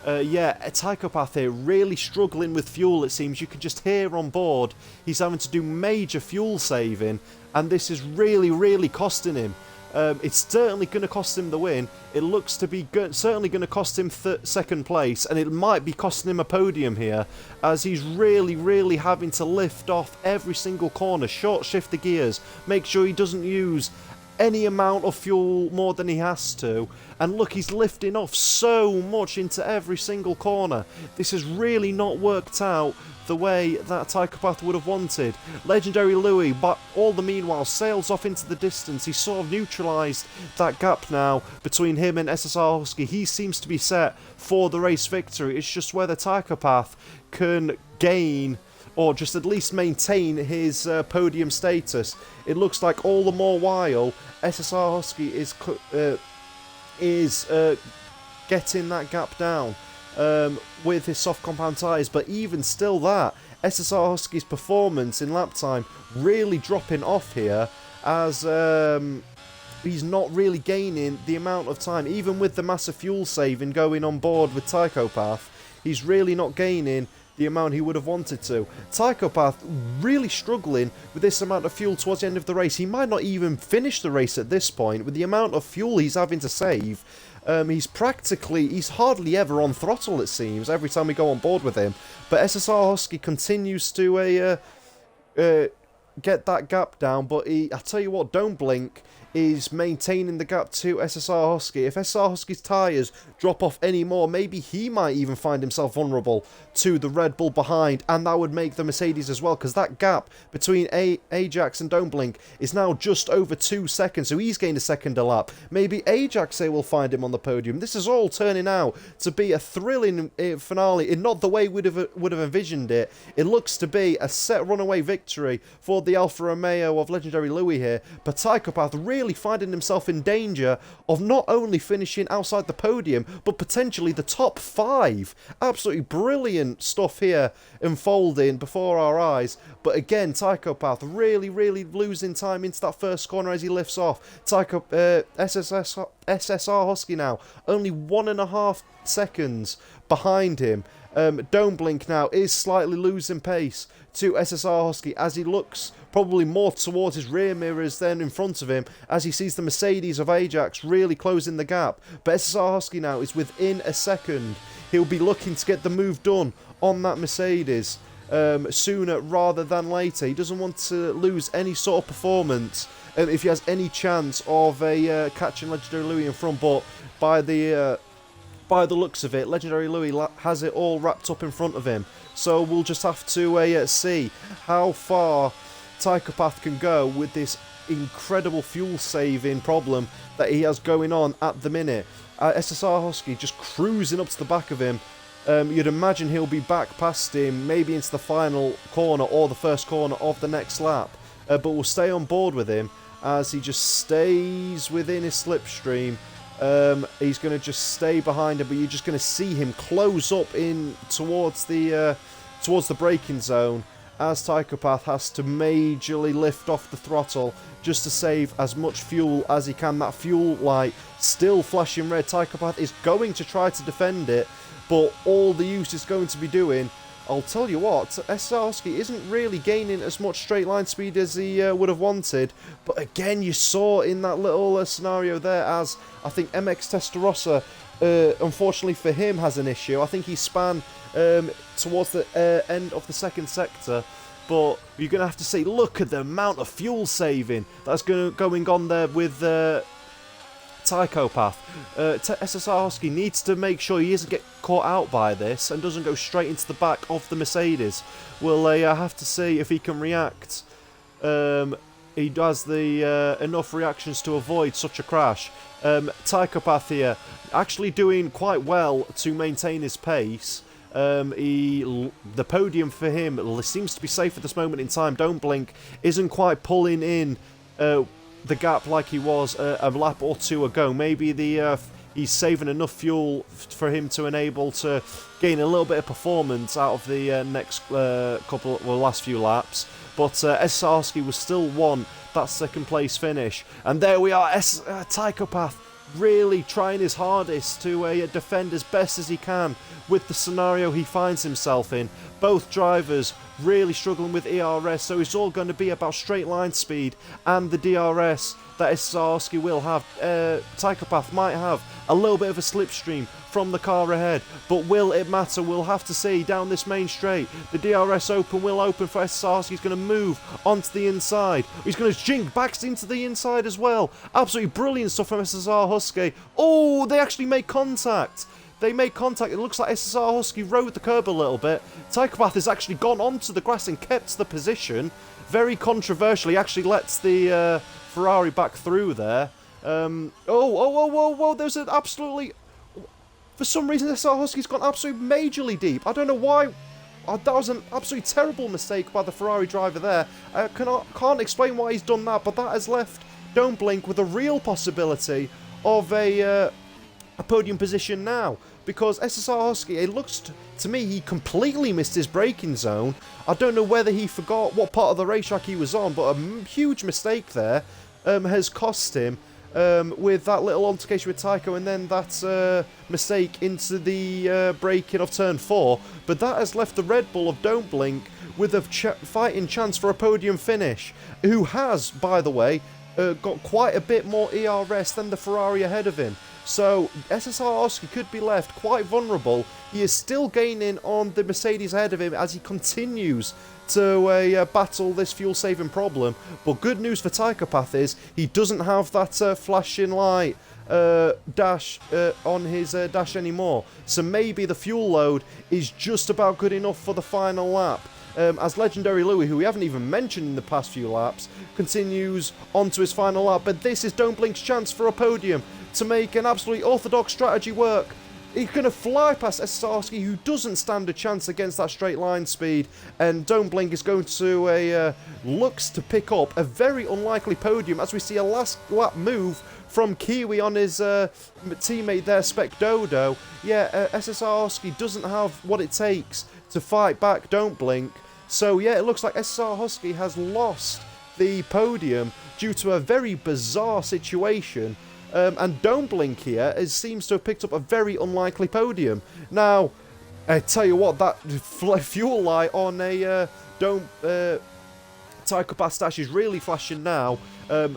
Yeah, Tychopath here really struggling with fuel, it seems. You can just hear on board he's having to do major fuel saving, and this is really costing him. It's certainly going to cost him the win. It looks to be certainly going to cost him second place, and it might be costing him a podium here, as he's really having to lift off every single corner, short shift the gears, make sure he doesn't use any amount of fuel more than he has to. And look, he's lifting off so much into every single corner. This has really not worked out the way that Tychopath would have wanted. Legendary Louis, but all the meanwhile, sails off into the distance. He's sort of neutralised that gap now between him and SSR Husky. He seems to be set for the race victory. It's just whether Tychopath can gain or just at least maintain his podium status. It looks like all the more while SSR Husky is getting that gap down with his soft compound tyres, but even still that, SSR Husky's performance in lap time really dropping off here, as he's not really gaining the amount of time, even with the massive fuel saving going on board with Tychopath. He's really not gaining the amount he would have wanted to. Tychopath really struggling with this amount of fuel towards the end of the race. He might not even finish the race at this point with the amount of fuel he's having to save. He's hardly ever on throttle, it seems, every time we go on board with him. But SSR Husky continues to get that gap down, but I tell you what, Don't Blink is maintaining the gap to SSR Husky. If SSR Husky's tyres drop off any more, maybe he might even find himself vulnerable to the Red Bull behind, and that would make the Mercedes as well, because that gap between Ajax and Don't Blink is now just over 2 seconds, so he's gained a second a lap. Maybe Ajax will find him on the podium. This is all turning out to be a thrilling finale, in not the way would have envisioned it. It looks to be a set runaway victory for the Alfa Romeo of Legendary Louis here, but Tychopath really finding himself in danger of not only finishing outside the podium, but potentially the top 5. Absolutely brilliant stuff here unfolding before our eyes. But again, Tychopath really losing time into that first corner as he lifts off. SSR Husky now only 1.5 seconds behind him. Don't Blink now is slightly losing pace to SSR Husky as he looks probably more towards his rear mirrors than in front of him, as he sees the Mercedes of Ajax really closing the gap. But SSR Husky now is within a second. He'll be looking to get the move done on that Mercedes sooner rather than later. He doesn't want to lose any sort of performance if he has any chance of catching Legendary Louis in front, but by the looks of it, Legendary Louis has it all wrapped up in front of him. So we'll just have to see how far Tychopath can go with this incredible fuel saving problem that he has going on at the minute. SSR Husky just cruising up to the back of him. You'd imagine he'll be back past him, maybe into the final corner or the first corner of the next lap. But we'll stay on board with him as he just stays within his slipstream. He's going to just stay behind him, but you're just going to see him close up in towards the braking zone as Tychopath has to majorly lift off the throttle just to save as much fuel as he can. That fuel light still flashing red. Tychopath is going to try to defend it, but all the use is going to be doing, I'll tell you what, SSR Husky isn't really gaining as much straight line speed as he would have wanted. But again, you saw in that little scenario there, as I think MX Testarossa, unfortunately for him, has an issue. I think he span towards the end of the second sector. But you're going to have to see, look at the amount of fuel saving that's going on there with Tychopath. SSR Husky needs to make sure he doesn't get caught out by this and doesn't go straight into the back of the Mercedes. We'll have to see if he can react. He does the enough reactions to avoid such a crash. Tychopath here actually doing quite well to maintain his pace. The podium for him seems to be safe at this moment in time. Don't Blink isn't quite pulling in the gap like he was a lap or two ago. Maybe he's saving enough fuel for him to enable to gain a little bit of performance out of the last few laps. But SSR Husky will still want that second place finish. And there we are, Tychopath really trying his hardest to defend as best as he can with the scenario he finds himself in. Both drivers really struggling with ERS, so it's all going to be about straight line speed and the DRS that SSR Husky will have. Tychopath might have a little bit of a slipstream from the car ahead, but will it matter? We'll have to see down this main straight. The DRS will open for SSR Husky. He's going to move onto the inside. He's going to jink back into the inside as well. Absolutely brilliant stuff from SSR Husky. Oh, they actually make contact. They made contact. It looks like SSR Husky rode the curb a little bit. Tychopath has actually gone onto the grass and kept the position. Very controversially, actually lets the Ferrari back through there. Whoa. There's an absolutely... For some reason, SSR Husky's gone absolutely majorly deep. I don't know why. That was an absolutely terrible mistake by the Ferrari driver there. I can't explain why he's done that, but that has left Don't Blink with a real possibility of a a podium position now, because SSR Husky, it looks to me he completely missed his braking zone. I don't know whether he forgot what part of the racetrack he was on, but a huge mistake there has cost him with that little altercation with Tycho, and then that mistake into the braking of turn 4. But that has left the Red Bull of Don't Blink with a fighting chance for a podium finish, who has, by the way, got quite a bit more ERS than the Ferrari ahead of him. So SSR Husky could be left quite vulnerable. He is still gaining on the Mercedes ahead of him as he continues to battle this fuel-saving problem. But good news for Tycho Path is he doesn't have that flashing light dash on his dash anymore. So maybe the fuel load is just about good enough for the final lap. As Legendary Louis, who we haven't even mentioned in the past few laps, continues on to his final lap. But this is Don't Blink's chance for a podium to make an absolutely orthodox strategy work. He's going to fly past Esarski, who doesn't stand a chance against that straight line speed, and Don't Blink is going to looks to pick up a very unlikely podium as we see a last lap move from Kiwi on his teammate there, Spec Dodo. Yeah, SSR doesn't have what it takes to fight back Don't Blink. So yeah, it looks like SSR Husky has lost the podium due to a very bizarre situation. And Don't Blink here seems to have picked up a very unlikely podium. Now, I tell you what, that fuel light on a Tycho Pass dash is really flashing now.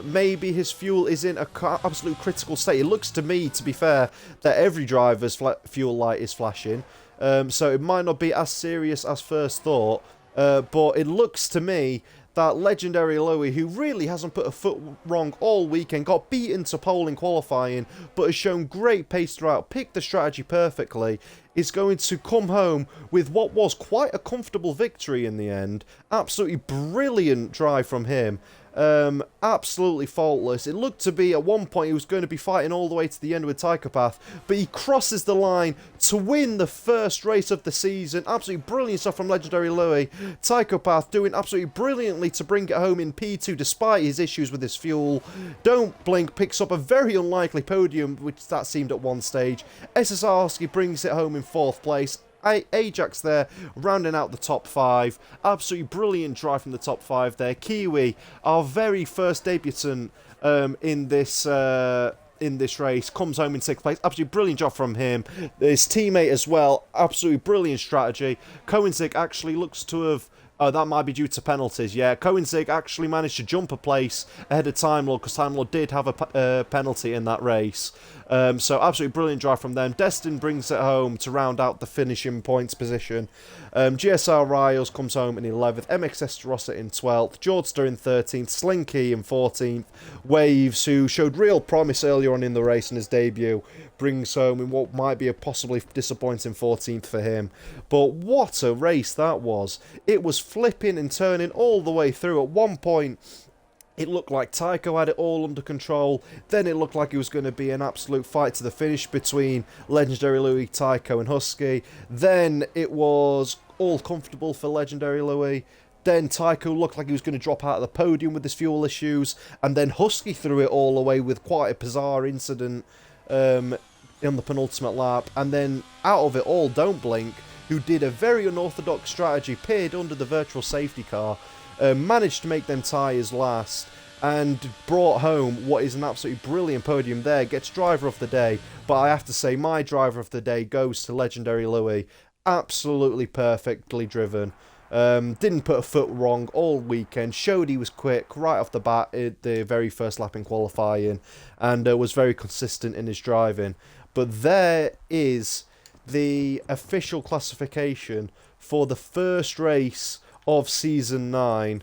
Maybe his fuel is in a absolute critical state. It looks to me, to be fair, that every driver's fuel light is flashing. So it might not be as serious as first thought. But it looks to me that Legendary Louis, who really hasn't put a foot wrong all weekend, got beaten to pole in qualifying, but has shown great pace throughout, picked the strategy perfectly, is going to come home with what was quite a comfortable victory in the end. Absolutely brilliant drive from him. Absolutely faultless. It looked to be at one point he was going to be fighting all the way to the end with Tycho Path, but he crosses the line to win the first race of the season. Absolutely brilliant stuff from Legendary Louis. Tycho Path doing absolutely brilliantly to bring it home in P2 despite his issues with his fuel. Don't Blink picks up a very unlikely podium, which that seemed at one stage. SSR brings it home in 4th place. Ajax there, rounding out the top 5. Absolutely brilliant drive from the top 5 there. Kiwi, our very first debutant in this race, comes home in 6th place. Absolutely brilliant job from him. His teammate as well, absolutely brilliant strategy. Koenigsegg actually looks to have... Oh, that might be due to penalties, yeah. Koenigsegg actually managed to jump a place ahead of Time Lord, because Time Lord did have a penalty in that race. So absolutely brilliant drive from them. Destin brings it home to round out the finishing points position. GSR Riles comes home in 11th. MXS Rossa in 12th. Jordster in 13th. Slinky in 14th. Waves, who showed real promise earlier on in the race in his debut, brings home in what might be a possibly disappointing 14th for him. But what a race that was. It was flipping and turning all the way through. At one point, it looked like Tycho had it all under control. Then it looked like it was going to be an absolute fight to the finish between Legendary Louis, Tycho and Husky. Then it was all comfortable for Legendary Louis. Then Tycho looked like he was going to drop out of the podium with his fuel issues. And then Husky threw it all away with quite a bizarre incident in the penultimate lap. And then out of it all, Don't Blink, who did a very unorthodox strategy, appeared under the virtual safety car, managed to make them tyres last, and brought home what is an absolutely brilliant podium there. Gets driver of the day, but I have to say my driver of the day goes to Legendary Louis. Absolutely perfectly driven. Didn't put a foot wrong all weekend. Showed he was quick right off the bat at the very first lap in qualifying, and was very consistent in his driving. But there is the official classification for the first race of Season 9.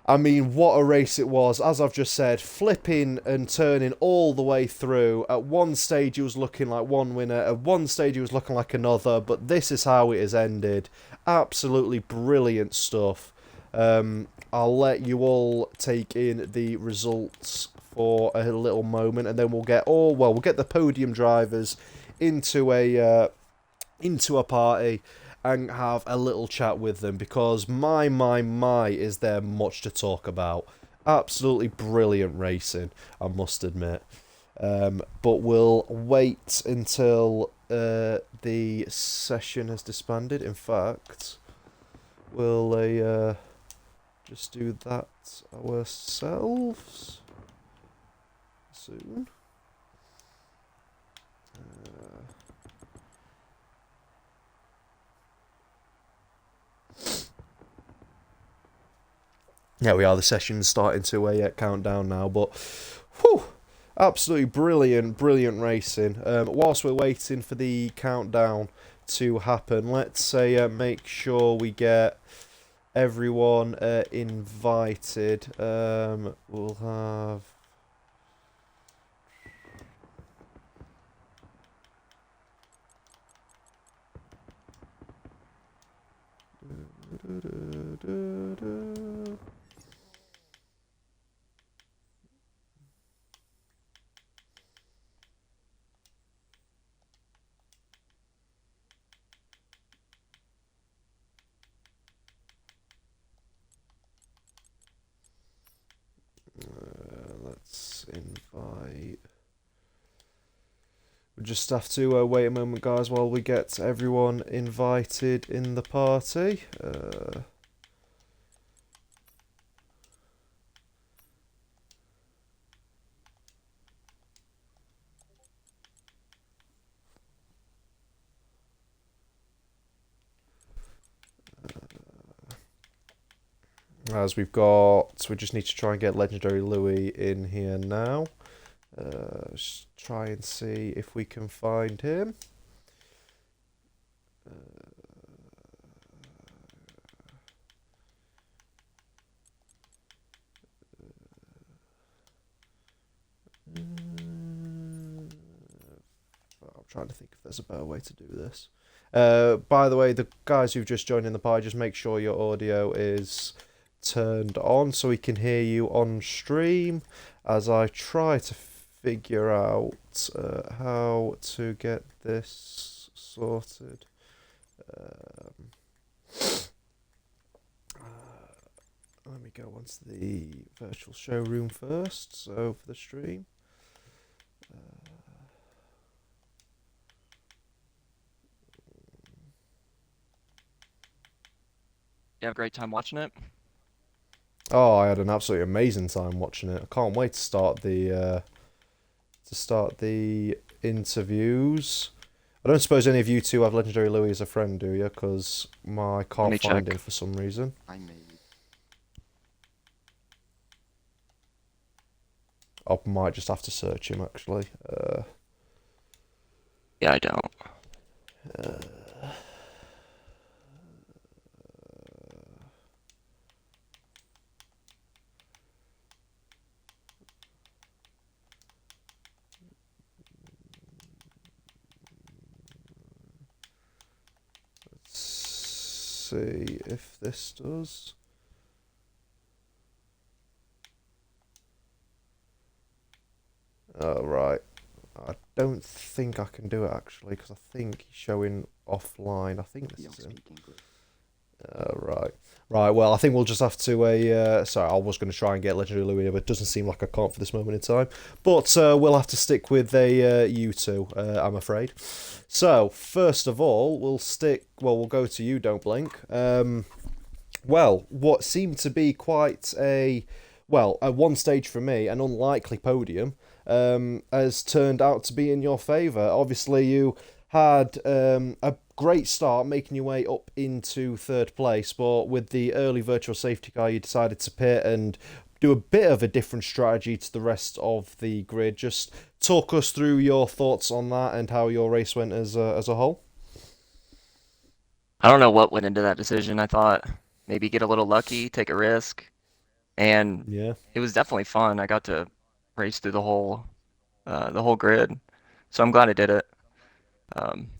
I mean, what a race it was. As I've just said, flipping and turning all the way through. At one stage, he was looking like one winner. At one stage, he was looking like another. But this is how it has ended. Absolutely brilliant stuff. I'll let you all take in the results for a little moment, and then we'll get the podium drivers into a party and have a little chat with them, because my, is there much to talk about. Absolutely brilliant racing, I must admit. But we'll wait until the session has disbanded. In fact, we'll just do that ourselves soon. Yeah, we are. The session's starting to count down now, but whew, absolutely brilliant, brilliant racing. Whilst we're waiting for the countdown to happen, let's say make sure we get everyone invited. We'll have. Let's invite. We just have to wait a moment, guys, while we get everyone invited in the party. As we just need to try and get Legendary Louis in here now. Just try and see if we can find him. I'm trying to think if there's a better way to do this. By the way, the guys who've just joined in the party, just make sure your audio is turned on so we can hear you on stream as I try to figure out how to get this sorted. Let me go onto the virtual showroom first, so for the stream. You have a great time watching it? Oh, I had an absolutely amazing time watching it. I can't wait to start the interviews. I don't suppose any of you two have Legendary Louis as a friend, do you? Because I can't find him for some reason. I may. I might just have to search him, actually. Yeah, I don't. See if this does. Oh, right. I don't think I can do it actually because I think he's showing offline. I think this is him. Right. Right, well, I think we'll just have to. Sorry, I was going to try and get Legendary Louis, but it doesn't seem like I can't for this moment in time. But we'll have to stick with you two, I'm afraid. So, first of all, we'll go to you, Don't Blink. Well, what seemed to be quite at one stage for me, an unlikely podium, has turned out to be in your favour. Obviously, you had a great start, making your way up into third place, but with the early virtual safety car, you decided to pit and do a bit of a different strategy to the rest of the grid. Just talk us through your thoughts on that and how your race went as a whole. I don't know what went into that decision. I thought maybe get a little lucky, take a risk, and Yeah. it was definitely fun. I got to race through the whole grid, so I'm glad I did it.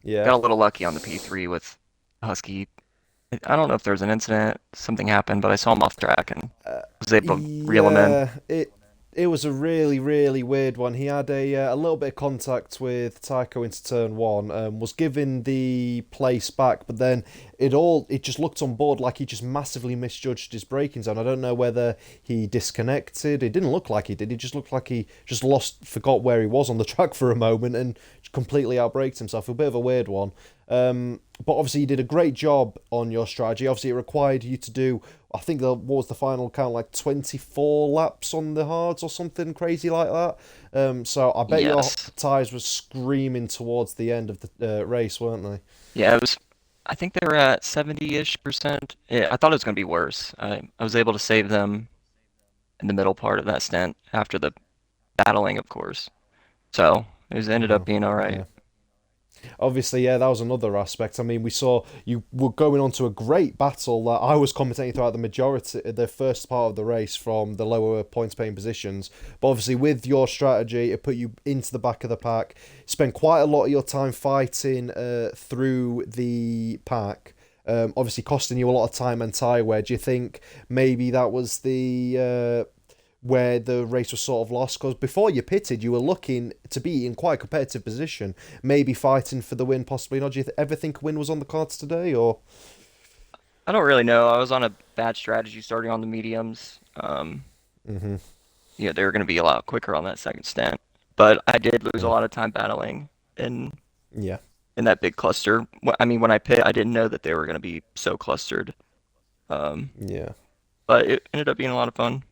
Yeah. Got a little lucky on the P3 with Husky. I don't know if there was an incident, something happened, but I saw him off track and was able to reel him in. Yeah, it was a really, really weird one. He had a little bit of contact with Tycho into turn one, was given the place back, but then it just looked on board like he just massively misjudged his braking zone. I don't know whether he disconnected. It didn't look like he did. It just looked like he just forgot where he was on the track for a moment and completely outbraked himself. A bit of a weird one. But obviously, you did a great job on your strategy. Obviously, it required you to do, I think, what was the final count, like 24 laps on the hards or something crazy like that. So I bet your Yes. tyres were screaming towards the end of the race, weren't they? Yeah, it was. I think they were at 70-ish%. Yeah, I thought it was going to be worse. I was able to save them in the middle part of that stint after the battling, of course. So ended up being all right. Yeah. Obviously, yeah, that was another aspect. I mean, we saw you were going on to a great battle that I was commentating throughout the first part of the race from the lower points paying positions. But obviously, with your strategy, it put you into the back of the pack. Spent quite a lot of your time fighting through the pack. Obviously, costing you a lot of time and tyre wear. Do you think maybe that was the where the race was sort of lost? Because before you pitted, you were looking to be in quite a competitive position, maybe fighting for the win, possibly not. Do you ever think a win was on the cards today, or? I don't really know. I was on a bad strategy starting on the mediums. Hmm. Yeah, they were going to be a lot quicker on that second stint. But I did lose a Yeah. lot of time battling in Yeah. in that big cluster. I mean, when I pit, I didn't know that they were going to be so clustered. Um, Yeah. but it ended up being a lot of fun.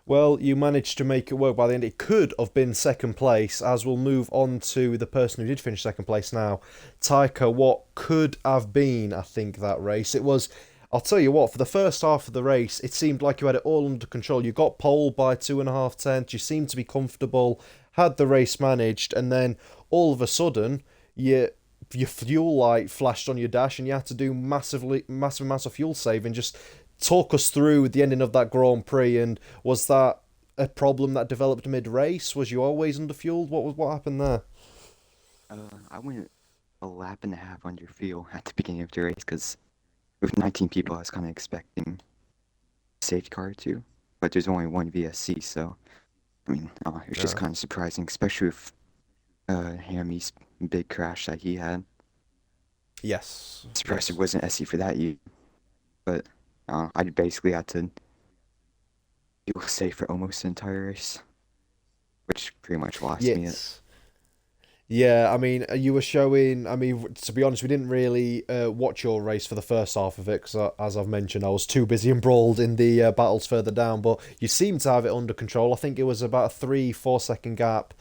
Well, you managed to make it work by the end. It could have been second place, as we'll move on to the person who did finish second place now. Taika, what could have been, I think, that race. It was, I'll tell you what, for the first half of the race, it seemed like you had it all under control. You got pole by 2.5 tenths, you seemed to be comfortable, had the race managed, and then all of a sudden, your fuel light flashed on your dash and you had to do massive fuel saving. Just talk us through the ending of that Grand Prix, and was that a problem that developed mid race? Was you always underfueled? What happened there? I went a lap and a half under fuel at the beginning of the race because with 19 people, I was kind of expecting safety car too, but there's only one VSC, so I mean, it was just Yeah. kind of surprising, especially with Hammy's big crash that he had. Yes. Surprised it Yes. wasn't SE for that year, but I basically had to fuel safe for almost the entire race, which pretty much lost me it. Yes. Yeah, I mean, you were showing. I mean, to be honest, we didn't really watch your race for the first half of it because, as I've mentioned, I was too busy embroiled in the battles further down. But you seem to have it under control. I think it was about a 3-4 second gap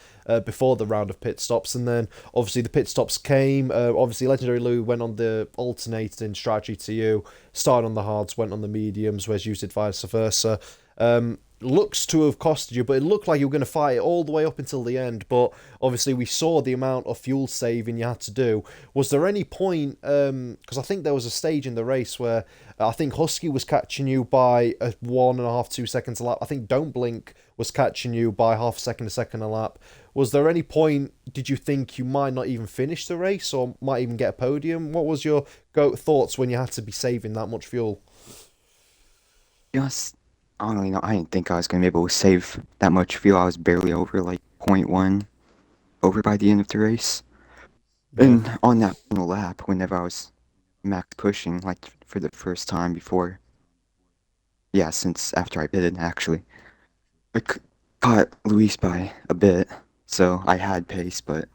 before the round of pit stops, and then obviously the pit stops came. Obviously, Legendary Lou went on the alternating strategy to you, started on the hards, went on the mediums, whereas you did vice versa. Looks to have costed you, but it looked like you were going to fight it all the way up until the end. But obviously, we saw the amount of fuel saving you had to do. Was there any point? Because I think there was a stage in the race where I think Husky was catching you by a 1.5, 2 seconds a lap. I think Don't Blink was catching you by half a second a lap. Was there any point? Did you think you might not even finish the race or might even get a podium? What was your thoughts when you had to be saving that much fuel? Just, I don't really know. I didn't think I was going to be able to save that much fuel. I was barely over like point 0.1 over by the end of the race. Yeah. And on that final lap, whenever I was max pushing, like for the first time before, yeah, since after I pitted, actually, I caught Luis by a bit. So I had pace, but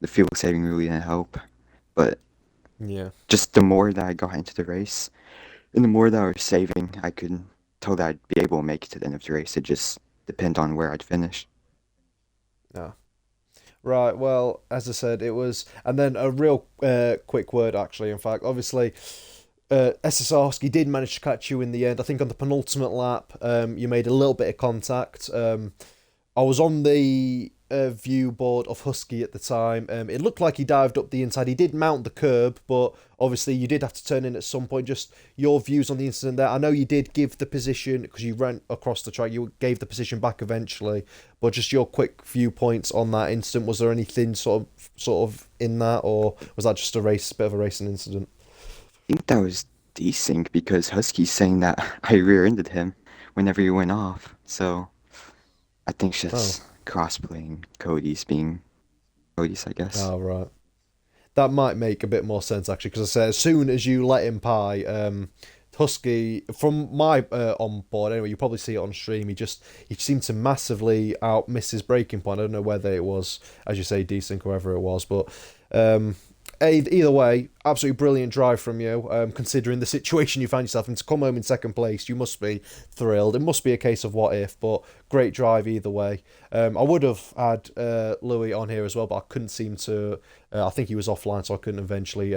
the fuel saving really didn't help. But Yeah. just the more that I got into the race, and the more that I was saving, I could tell that I'd be able to make it to the end of the race. It just depend on where I'd finish. Yeah. Right, well, as I said, it was. And then a real quick word, actually, in fact. Obviously, SSRski did manage to catch you in the end. I think on the penultimate lap, you made a little bit of contact. I was on the view board of Husky at the time. It looked like he dived up the inside. He did mount the curb, but obviously you did have to turn in at some point. Just your views on the incident there. I know you did give the position because you ran across the track. You gave the position back eventually, but just your quick viewpoints on that incident. Was there anything sort of in that, or was that just a bit of a racing incident? I think that was desync because Husky's saying that I rear-ended him whenever he went off. So I think it's Oh, just crossplaying Cody's being Cody's, I guess. oh right. that might make a bit more sense actually, because I say as soon as you let him pie, Husky from my on board anyway, you probably see it on stream. He seemed to massively out miss his braking point. I don't know whether it was, as you say, desync or whatever it was, but either way, absolutely brilliant drive from you. Considering the situation you found yourself in, to come home in second place, you must be thrilled. It must be a case of what if, but great drive either way. I would have had Louis on here as well, but I couldn't seem to. I think he was offline, so I couldn't eventually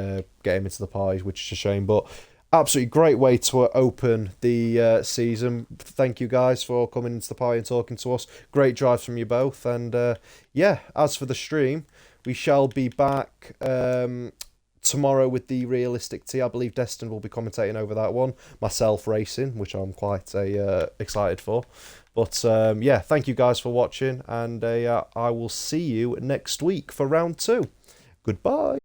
get him into the pies, which is a shame. But absolutely great way to open the season. Thank you guys for coming into the pie and talking to us. Great drives from you both. And yeah, as for the stream, we shall be back tomorrow with the Realistic Tea. I believe Destin will be commentating over that one. Myself racing, which I'm quite excited for. But yeah, thank you guys for watching. And I will see you next week for round 2. Goodbye.